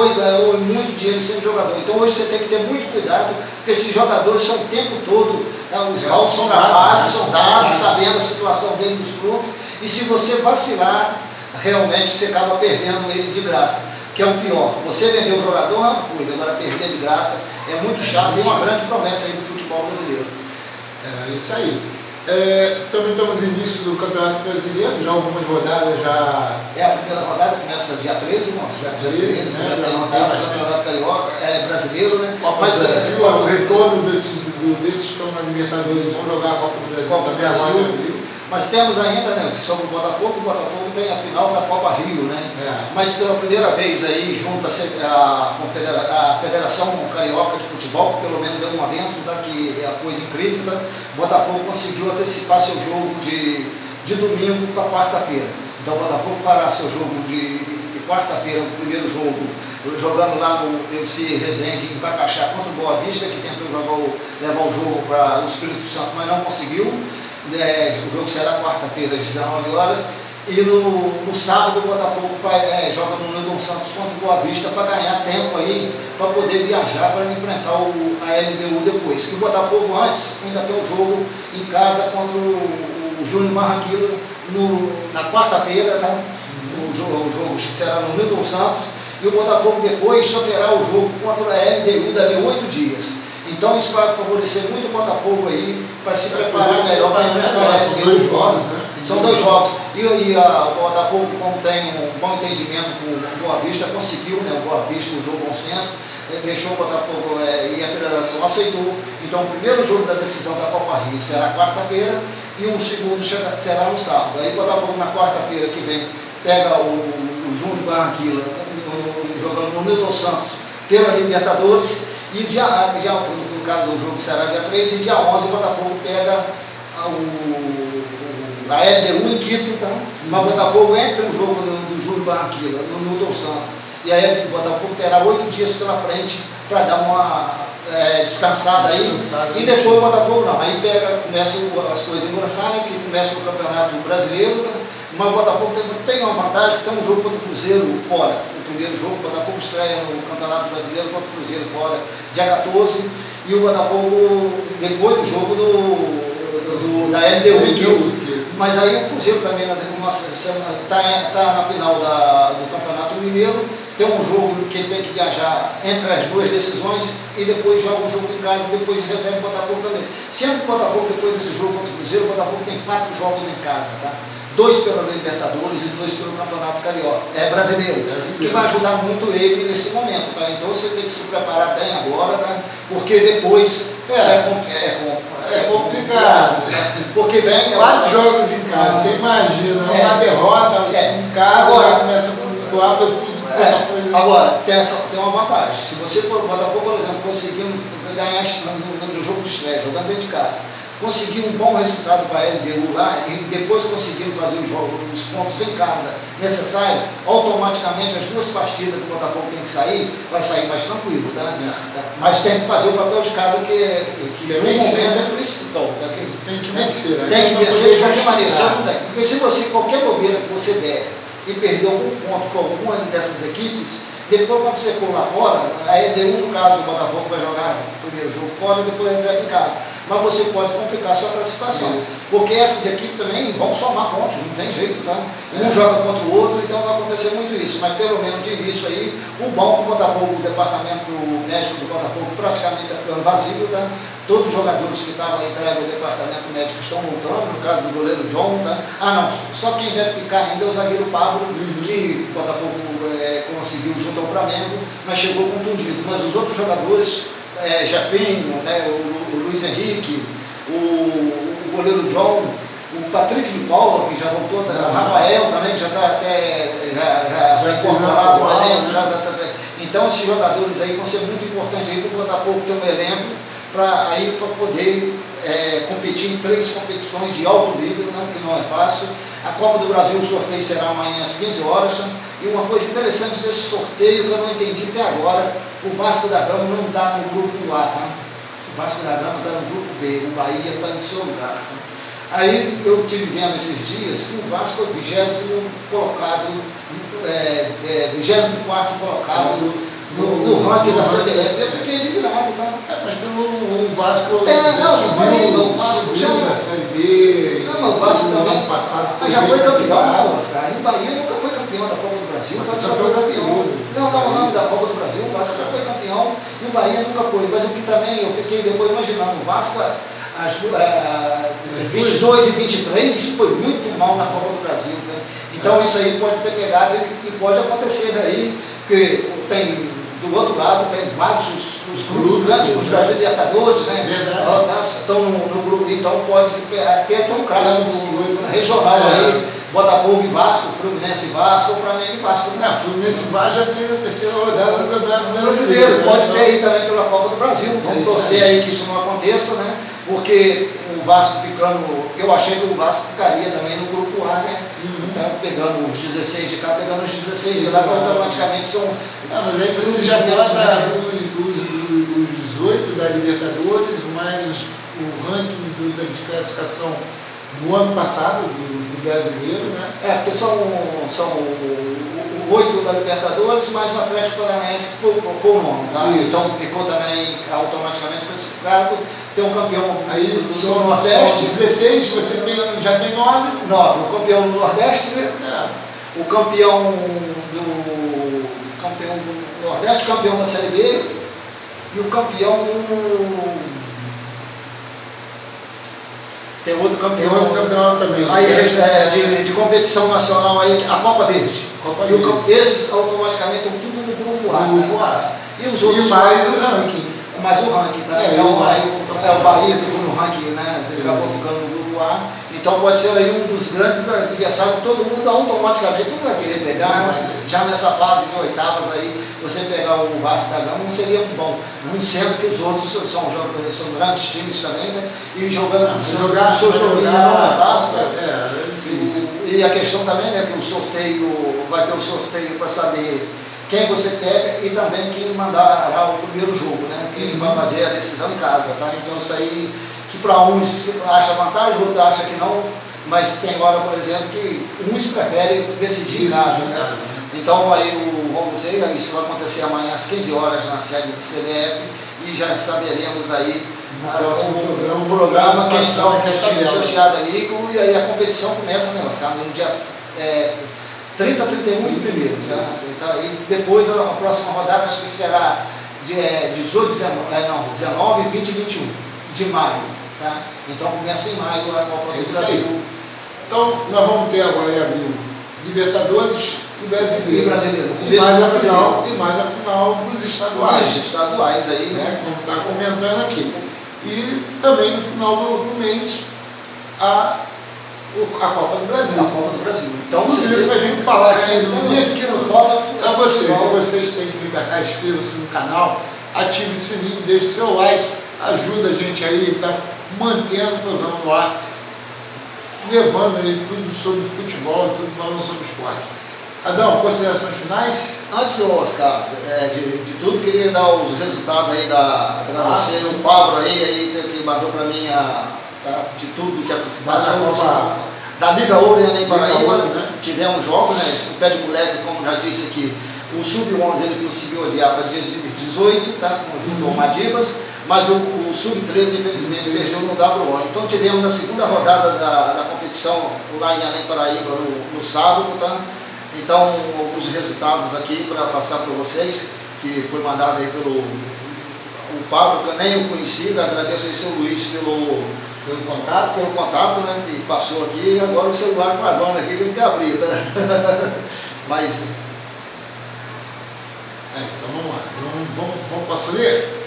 muito dinheiro sendo jogador. Então hoje você tem que ter muito cuidado, porque esses jogadores são o tempo todo, né? Os scouts são trabalhos, são dados, sabendo a situação dele nos clubes, e se você vacilar, realmente você acaba perdendo ele de graça. Que é o pior. Você vender o jogador é uma coisa, agora perder de graça é muito chato, tem uma grande promessa aí do futebol brasileiro. É isso aí. Também estamos no início do Campeonato Brasileiro, já algumas rodadas já... A primeira rodada começa dia 13, dia 13, né? Já tem rodada do Campeonato Carioca, brasileiro, né? Copa do Brasil, o retorno desses que estão na Libertadores vão jogar a Copa do Brasil. Copa do Brasil. Mas temos ainda, né, sobre o Botafogo tem a final da Copa Rio, né? Mas pela primeira vez aí, junta-se a Federação Carioca de Futebol, que pelo menos deu um adentro, tá, que é a coisa incrível, tá? O Botafogo conseguiu antecipar seu jogo de domingo para quarta-feira. Então o Botafogo fará seu jogo de quarta-feira, o primeiro jogo, jogando lá no UFC Resende, em Bacaxá, contra o Boa Vista, que tentou levar o jogo para o Espírito Santo, mas não conseguiu. O jogo será quarta-feira às 19 horas e no sábado o Botafogo joga no Newton Santos contra o Boa Vista para ganhar tempo aí, para poder viajar para enfrentar a LDU depois. Que o Botafogo antes ainda tem um jogo em casa contra o Júnior Barranquilla na quarta-feira, tá? O jogo será no Newton Santos e o Botafogo depois só terá o jogo contra a LDU dali 8 dias. Então isso vai favorecer muito o Botafogo aí para se preparar melhor para enfrentar essa. São 2 jogos, né? São 2 jogos. E o Botafogo, como tem um bom entendimento com o Boa Vista, conseguiu, né? O Boa Vista usou bom senso, deixou o Botafogo e a federação aceitou. Então o primeiro jogo da decisão da Copa Rio será quarta-feira e o segundo será no sábado. Aí o Botafogo na quarta-feira que vem pega o Júnior Barranquilla jogando no Newton Santos pela Libertadores. E no caso o jogo será dia 3 e dia 11 o Botafogo pega o a LDU em Quito, então, mas o Botafogo entra no jogo do Júlio Barranquilla, no Newton Santos. E aí o Botafogo terá 8 dias pela frente para dar uma descansada aí. E depois o Botafogo não. Aí começa as coisas engraçadas, que começa o Campeonato Brasileiro, né? Mas o Botafogo tem uma vantagem, que tem um jogo contra o Cruzeiro fora. O primeiro jogo, o Botafogo estreia no Campeonato Brasileiro contra o Cruzeiro fora, dia 14. E o Botafogo, depois do jogo da LDU, mas aí o Cruzeiro também está na final do Campeonato Mineiro, tem um jogo que ele tem que viajar entre as duas decisões e depois joga um jogo em casa e depois recebe o Botafogo também. Sendo que o Botafogo, depois desse jogo contra o Cruzeiro, o Botafogo tem 4 jogos em casa, tá? 2 pela Libertadores e 2 pelo Campeonato Brasileiro, que vai ajudar muito ele nesse momento, tá? Então você tem que se preparar bem agora, tá? Porque depois é complicado. Tá? Porque vem 4 jogos em casa, você imagina, uma derrota em casa, agora começa a doar para tudo. Agora, tem uma vantagem. Se você, por exemplo, conseguir ganhar no jogo de estreia, jogando dentro de casa, conseguir um bom resultado para a LDU lá e depois conseguir fazer os pontos em casa necessários, automaticamente as 2 partidas que o Botafogo tem que sair, vai sair mais tranquilo, tá? Mas tem que fazer o papel de casa que no momento é principal. Tá? Tem que vencer. Tem que vencer de qualquer maneira. Porque se você, qualquer bobeira que você der e perder algum ponto com alguma dessas equipes, depois quando você for lá fora, a LDU, no caso, o Botafogo vai jogar o primeiro jogo fora e depois recebe em casa. Mas você pode complicar a sua classificação. Porque essas equipes também vão somar pontos, não tem jeito, tá? Um joga contra o outro, então vai acontecer muito isso. Mas pelo menos de início aí, o bom que o Botafogo, o departamento médico do Botafogo praticamente está ficando vazio, tá? Todos os jogadores que estavam entregues ao departamento médico estão voltando, no caso do goleiro John, tá? Só quem deve ficar ainda é o zagueiro Pablo, que o Botafogo conseguiu junto ao Flamengo, mas chegou contundido. Mas os outros jogadores, Jefinho, né, o Luiz Henrique, o goleiro John, o Patrick de Paula, que já voltou, o Rafael também, que já está até incorporado no elenco. Então esses jogadores aí vão ser muito importantes aí para o Botafogo ter um elenco para poder competir em 3 competições de alto nível, né, que não é fácil. A Copa do Brasil, o sorteio será amanhã às 15 horas. E uma coisa interessante desse sorteio que eu não entendi até agora, o Vasco da Gama não está no grupo A, tá? O Vasco da Gama está no grupo B, o Bahia está no seu lugar. Tá? Aí eu estive vendo esses dias que o Vasco é o 20º colocado, 24º colocado no ranking da CBF. Eu fiquei indignado, tá? Mas o Vasco o Vasco já da Série B. Não, o Vasco também passado já foi campeão, não, Oscar. O Bahia nunca foi campeão da Copa do Brasil. O Vasco já foi campeão. Não, da Copa do Brasil. O Vasco já foi campeão e o Bahia nunca foi. Mas o que também eu fiquei depois imaginando, o Vasco, as 22 e 23 foi muito mal na Copa do Brasil. Né? Então isso aí pode ter pegado e pode acontecer daí, porque tem. Do outro lado tem vários os grupos grandes, os da Libertadores, né? Estão no grupo, então pode ter um clássico regional aí, Botafogo e Vasco, Fluminense e Vasco, ou Flamengo e Vasco. Né? Fluminense e Vasco já tem a 3ª rodada do Campeonato Brasileiro. Pode ter aí também pela Copa do Brasil. Vamos torcer aí que isso não aconteça, né? Porque o Vasco eu achei que o Vasco ficaria também no grupo A, né? Então, pegando os 16 de cá, pegando os 16 de lá, que automaticamente são. Mas aí você já bota os 18 da Libertadores, mais o ranking de classificação do ano passado, do brasileiro, né? Porque são 8 da Libertadores, mais o Atlético Paranaense que foi o nome, tá? Então ficou também automaticamente classificado. Tem um campeão aí do Nordeste. 16, você já tem 9. O campeão do Nordeste, né? O campeão do Nordeste, campeão da Série B e o campeão tem outro campeão também. Aí de competição nacional aí, a Copa Verde. Esses automaticamente estão tudo no grupo A. E os outros mais o ranking. Mais o ranking, tá? Então aí o Bahia ficou no ranking, né? Acabou ficando no grupo A. Então pode ser aí um dos grandes adversários, todo mundo automaticamente não vai querer pegar, né? Já nessa fase de oitavas aí, você pegar o Vasco da Gama não seria bom, não sendo que os outros são grandes times também, né? E jogando seus domínios não é fácil, né? E a questão também, né, que o sorteio, vai ter o sorteio para saber quem você pega e também quem mandará o primeiro jogo, né? Quem vai fazer a decisão em casa, tá? Então isso aí, que para uns acha vantagem, outros acha que não, mas tem hora, por exemplo, que uns preferem decidir em casa, né? Então aí vamos dizer, isso vai acontecer amanhã às 15 horas na sede do CBF e já saberemos aí o programa, quem são que está sorteado ali, e aí a competição começa, né, no dia 30, 31 e 1º, tá? Então, e depois a próxima rodada acho que será de 19, 20 e 21 de maio, tá? Então começa em maio a Copa do Brasil. Então nós vamos ter agora em abril Libertadores e Brasileiro. E mais a final dos estaduais. Os estaduais aí, né? Como está comentando aqui. E também no final do mês a Copa do Brasil. A Copa do Brasil. Então, tudo isso a gente falar aqui no dia que não fala a vocês. Vocês têm que vir para cá, inscreva-se no canal, ative o sininho, deixe seu like, ajuda a gente aí, tá mantendo o programa no ar, levando aí tudo sobre futebol, tudo falando sobre esporte. Adão, considerações finais? Antes, Oscar, de tudo, queria dar os resultados aí agradecer o Pablo aí que mandou para mim de tudo que passou da Liga Ouro em Paraíba, né? Tivemos jogos, né? O pé de moleque, como já disse aqui, o Sub-11 ele conseguiu adiar para dia 18, tá? Junto ao Madibas, mas o Sub-13 infelizmente perdeu no WO. Então tivemos na segunda rodada da competição lá em Além Paraíba no sábado, tá? Então, alguns resultados aqui para passar para vocês, que foi mandado aí pelo Pablo, que eu nem o conheci, agradeço aí seu Luiz pelo contato, né, que passou aqui, e agora o celular travando aqui, que não quer abrir, tá? Mas... então vamos lá, posso ler?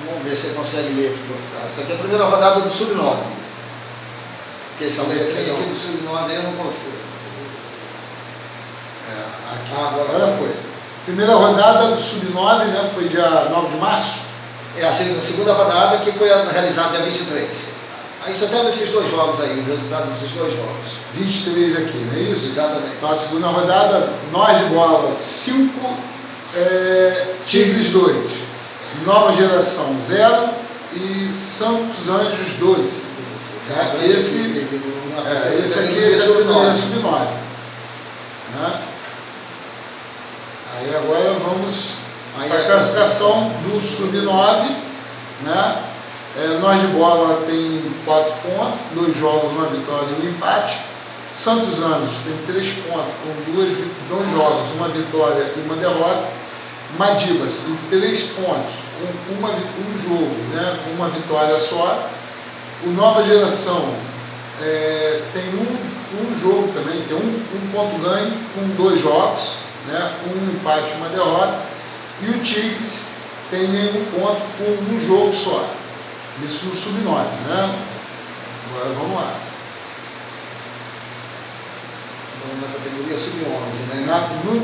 Vamos ver se você consegue ler aqui. Essa aqui é a primeira rodada do Sub-9. Porque essa letrinha aqui do Sub-9 eu não consigo. Agora foi. Primeira rodada do Sub-9, né? Foi dia 9 de março. É a segunda rodada que foi realizada dia 23. Aí só temos esses dois jogos aí, o resultado desses dois jogos. 23 aqui, não é isso? Exatamente. Então a segunda rodada, Nós de Bola 5, Tigres 2. Nova Geração 0 e Santos Anjos 12. Esse aqui é Sub-9. Aí agora vamos para a classificação do Sub-9, né? Nós de Bola tem 4 pontos, 2 jogos, 1 vitória e 1 empate. Santos Anjos tem 3 pontos, com 2 jogos, 1 vitória e 1 derrota. Madibas tem 3 pontos, com um jogo, né? Com 1 vitória só. O Nova Geração tem um jogo também, tem um ponto ganho, com 2 jogos, né? 1 empate e 1 derrota. E o Tigres tem nenhum ponto com um jogo só. Isso no Sub-9, né? Agora vamos lá. Na categoria Sub-11, né?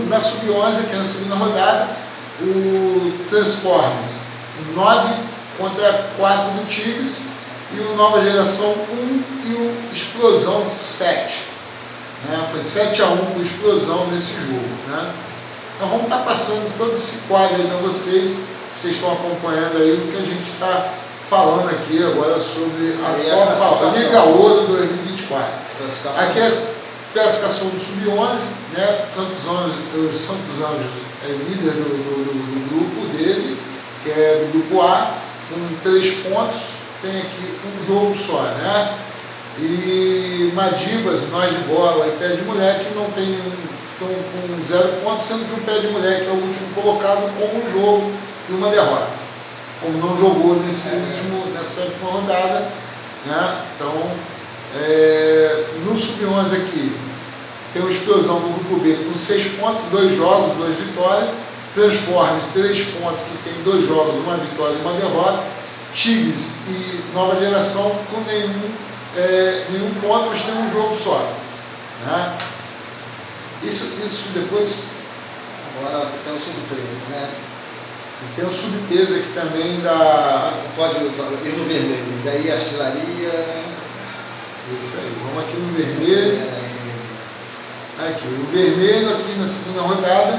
Na Sub-11, que é na segunda rodada, o Transformers 9 contra 4 do Tigres, e o Nova Geração 1 e o Explosão 7. Né? Foi 7-1 com Explosão nesse jogo. Né? Então vamos estar passando todo esse quadro aí para vocês estão acompanhando aí o que a gente está falando aqui agora sobre a Copa Liga Ouro 2024. Aqui é a classificação do Sub-11, né? Os Santos Anjos é líder do grupo dele, que é do grupo A, com 3 pontos, tem aqui um jogo só, né? E Madibas, Nós de Bola e Pé de Moleque não tem nenhum, estão com 0 pontos, sendo que o Pé de Moleque é o último colocado com um jogo e 1 derrota. Como não jogou nessa última rodada, né? Então, no Sub-11 aqui, tem o Explosão do grupo B com 6 pontos, 2 jogos, 2 vitórias. Transformers, 3 pontos, que tem 2 jogos, 1 vitória e 1 derrota. Tigres e Nova Geração com nenhum ponto, mas tem um jogo só. Né? Isso depois... Agora tem o Sub-13, né? E tem o Sub-13 aqui também da... Pode ir no vermelho, daí a artilharia... Isso aí, vamos aqui no vermelho. Aqui, o vermelho aqui na segunda rodada.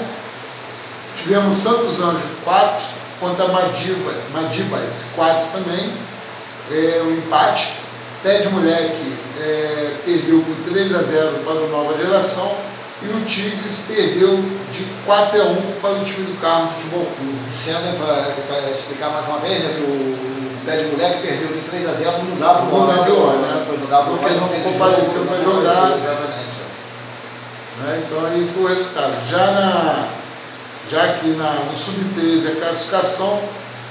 Tivemos Santos Anjos 4 contra Madibas 4 também. O empate. Pé de Moleque perdeu por 3-0 para o Nova Geração. E o Tigres perdeu de 4-1 para o time do Carmo Futebol Clube. Sendo, para explicar mais uma vez, né, que o Pé de Moleque perdeu de 3-0 no WO, né? Porque não compareceu para jogar. Exatamente. Né? Então aí foi o resultado. Já aqui no Sub-13 a classificação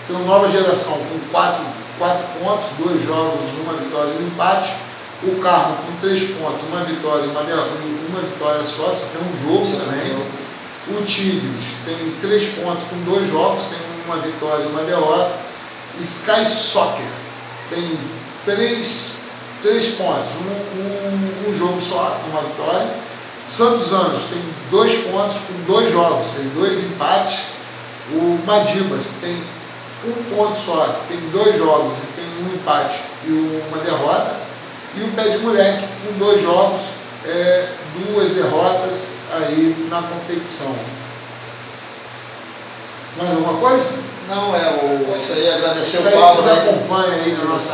tem uma Nova Geração com 4 pontos, 2 jogos, 1 vitória e 1 empate. O Carmo com 3 pontos, 1 vitória e uma vitória só tem um jogo também. O Tigres tem 3 pontos com 2 jogos, tem 1 vitória e 1 derrota. Sky Soccer tem 3 pontos, um jogo só, 1 vitória. Santos Anjos tem 2 pontos com 2 jogos, tem 2 empates. O Madibas tem 1 ponto só, tem 2 jogos e tem 1 empate e 1 derrota. E o Pé de Moleque com 2 jogos, 2 derrotas aí na competição. Mais alguma coisa? Não, isso aí, agradecer isso o Paulo. Vocês acompanham aí no nosso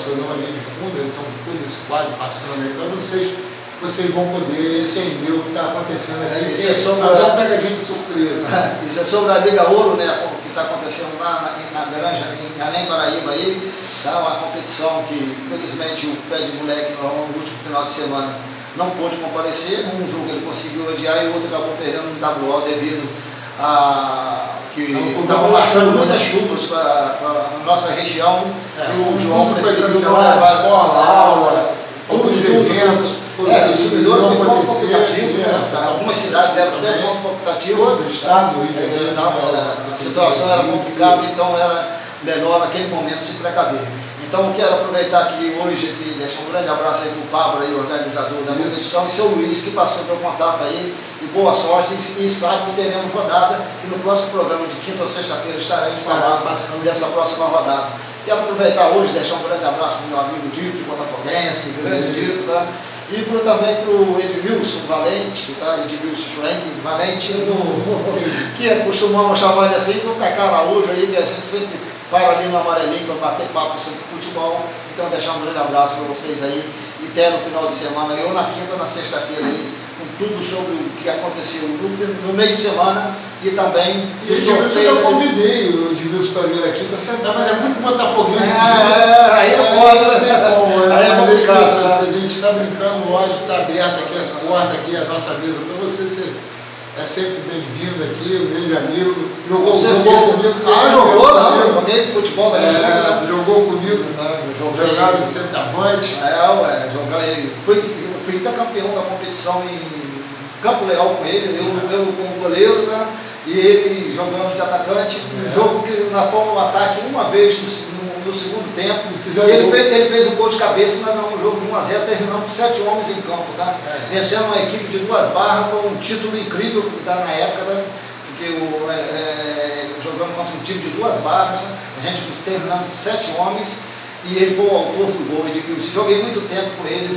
programa Linha de Fundo, então todo esse quadro passando aí para vocês vão poder entender o que está acontecendo aqui. Isso é sobre pega a gente de surpresa. Isso é sobre a Liga Ouro, né? O que está acontecendo lá na Granja, em Além Paraíba aí, tá? Uma competição que, infelizmente, o Pé de Moleque no último final de semana não pôde comparecer. Um jogo ele conseguiu adiar e o outro acabou perdendo no WO devido a que estavam baixando muitas chuvas para a nossa região. E o jogo foi cancelado, escola, aula, alguns eventos. O subidor foi ponto facultativo, algumas cidades deram até ponto facultativo. Todo o estado, a situação era complicada, então era melhor naquele momento se precaver. Então eu quero aproveitar aqui hoje e deixar um grande abraço aí para o Pablo, aí, organizador da competição, e seu Luiz, que passou meu contato aí, e boa sorte, e sabe que teremos rodada, e no próximo programa de quinta ou sexta-feira estaremos falando dessa próxima rodada. Quero aproveitar hoje e deixar um grande abraço para o meu amigo Dito, botafoguense, grande Dito, tá? E também para o Edmilson Valente, tá? Edmilson Schwenk Valente, que costumamos chamar ele assim, do Cacá Araújo aí, que a gente sempre para ali no amarelinho para bater papo sobre futebol. Então deixar um grande abraço para vocês aí e até no final de semana, ou na quinta, na sexta-feira aí, com tudo sobre o que aconteceu no meio de semana e também e o Edmilson eu convidei o Edmilson para vir aqui para sentar, mas é muito botafoguense. Aí não pode, não tem como, aí é complicado. A gente está brincando, lógico, está aberta aqui as portas, aqui a nossa mesa para você é sempre bem-vindo aqui, o grande amigo. Jogou comigo. Eu joguei futebol também. Jogou comigo, jogava em centroavante. Fui até campeão da competição em Campo Leal com ele, eu como goleiro, tá? E ele jogando de atacante. Um jogo que nós fomos no ataque uma vez no segundo tempo. Ele fez um gol de cabeça, nós ganhamos um jogo de 1-0, terminamos com 7 homens em campo, tá? Vencendo uma equipe de 2 barras, foi um título incrível que tá na época, né? Porque jogando contra um time de 2 barras, né? A gente terminando com 7 homens e ele foi o autor do gol. Edmilson. Joguei muito tempo com ele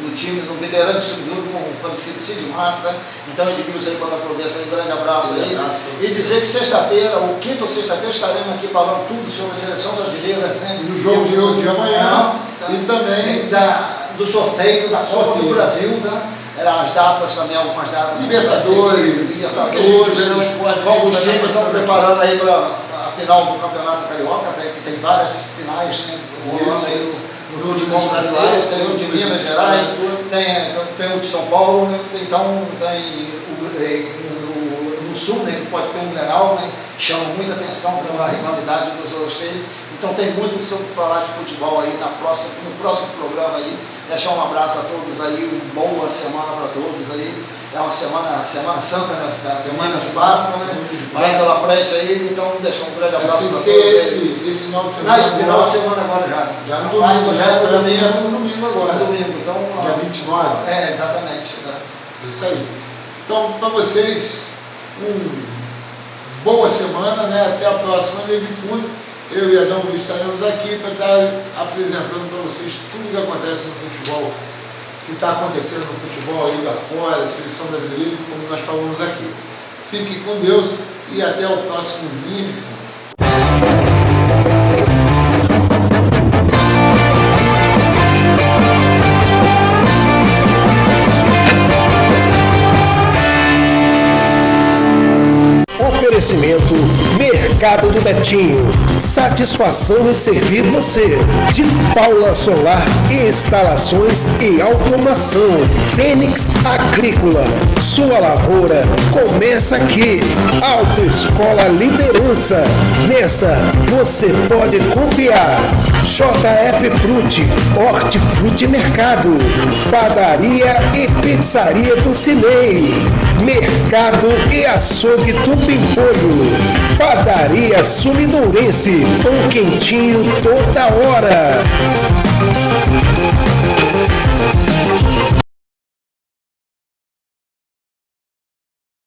no time, no veterano subidor, com o falecido Cid Marco, né? Então Edmilson aí, botafoguense, um grande abraço aí. E dizer que sexta-feira, ou quinta ou sexta-feira, estaremos aqui falando tudo sobre a seleção brasileira, né? E o jogo de amanhã, e também do sorteio da Copa do Brasil, tá? As datas também, algumas datas. Libertadores, alguns times estão preparando aí para a final do Campeonato Carioca, que tem várias finais, né? Rolando aí no futebol brasileiro, tem o de Minas Gerais, tem o de São Paulo, né? Então tem no Sul, né, que pode ter um Grenal, né, que chama muita atenção pela rivalidade dos dois times. Então tem muito sobre falar de futebol aí no próximo programa aí. Deixar um abraço a todos aí, boa semana para todos aí. É uma semana santa, né? Semana de Páscoa, né? Vem pela frente aí, então deixar um grande abraço para todos. Esse final de semana. Esse final de semana agora já. No domingo, já no domingo agora. No domingo, então. Dia 29. Exatamente. Né? Isso aí. Então, para vocês, boa semana, né? Até a próxima Linha de Fundo. Eu e Adão Luiz estaremos aqui para estar apresentando para vocês tudo o que acontece no futebol que está acontecendo no futebol aí lá fora, seleção brasileira, como nós falamos aqui. Fique com Deus e até o próximo Linha de Fundo. Oferecimento Mercado do Betinho. Satisfação em servir você. De Paula Solar, instalações e automação. Fênix Agrícola. Sua lavoura começa aqui. Autoescola Liderança. Nessa você pode confiar. JF Frute, Hortifruti Mercado. Padaria e Pizzaria do Cinei. Mercado e Açougue do Pimpolho. Padaria Sumidourense, pão quentinho toda hora.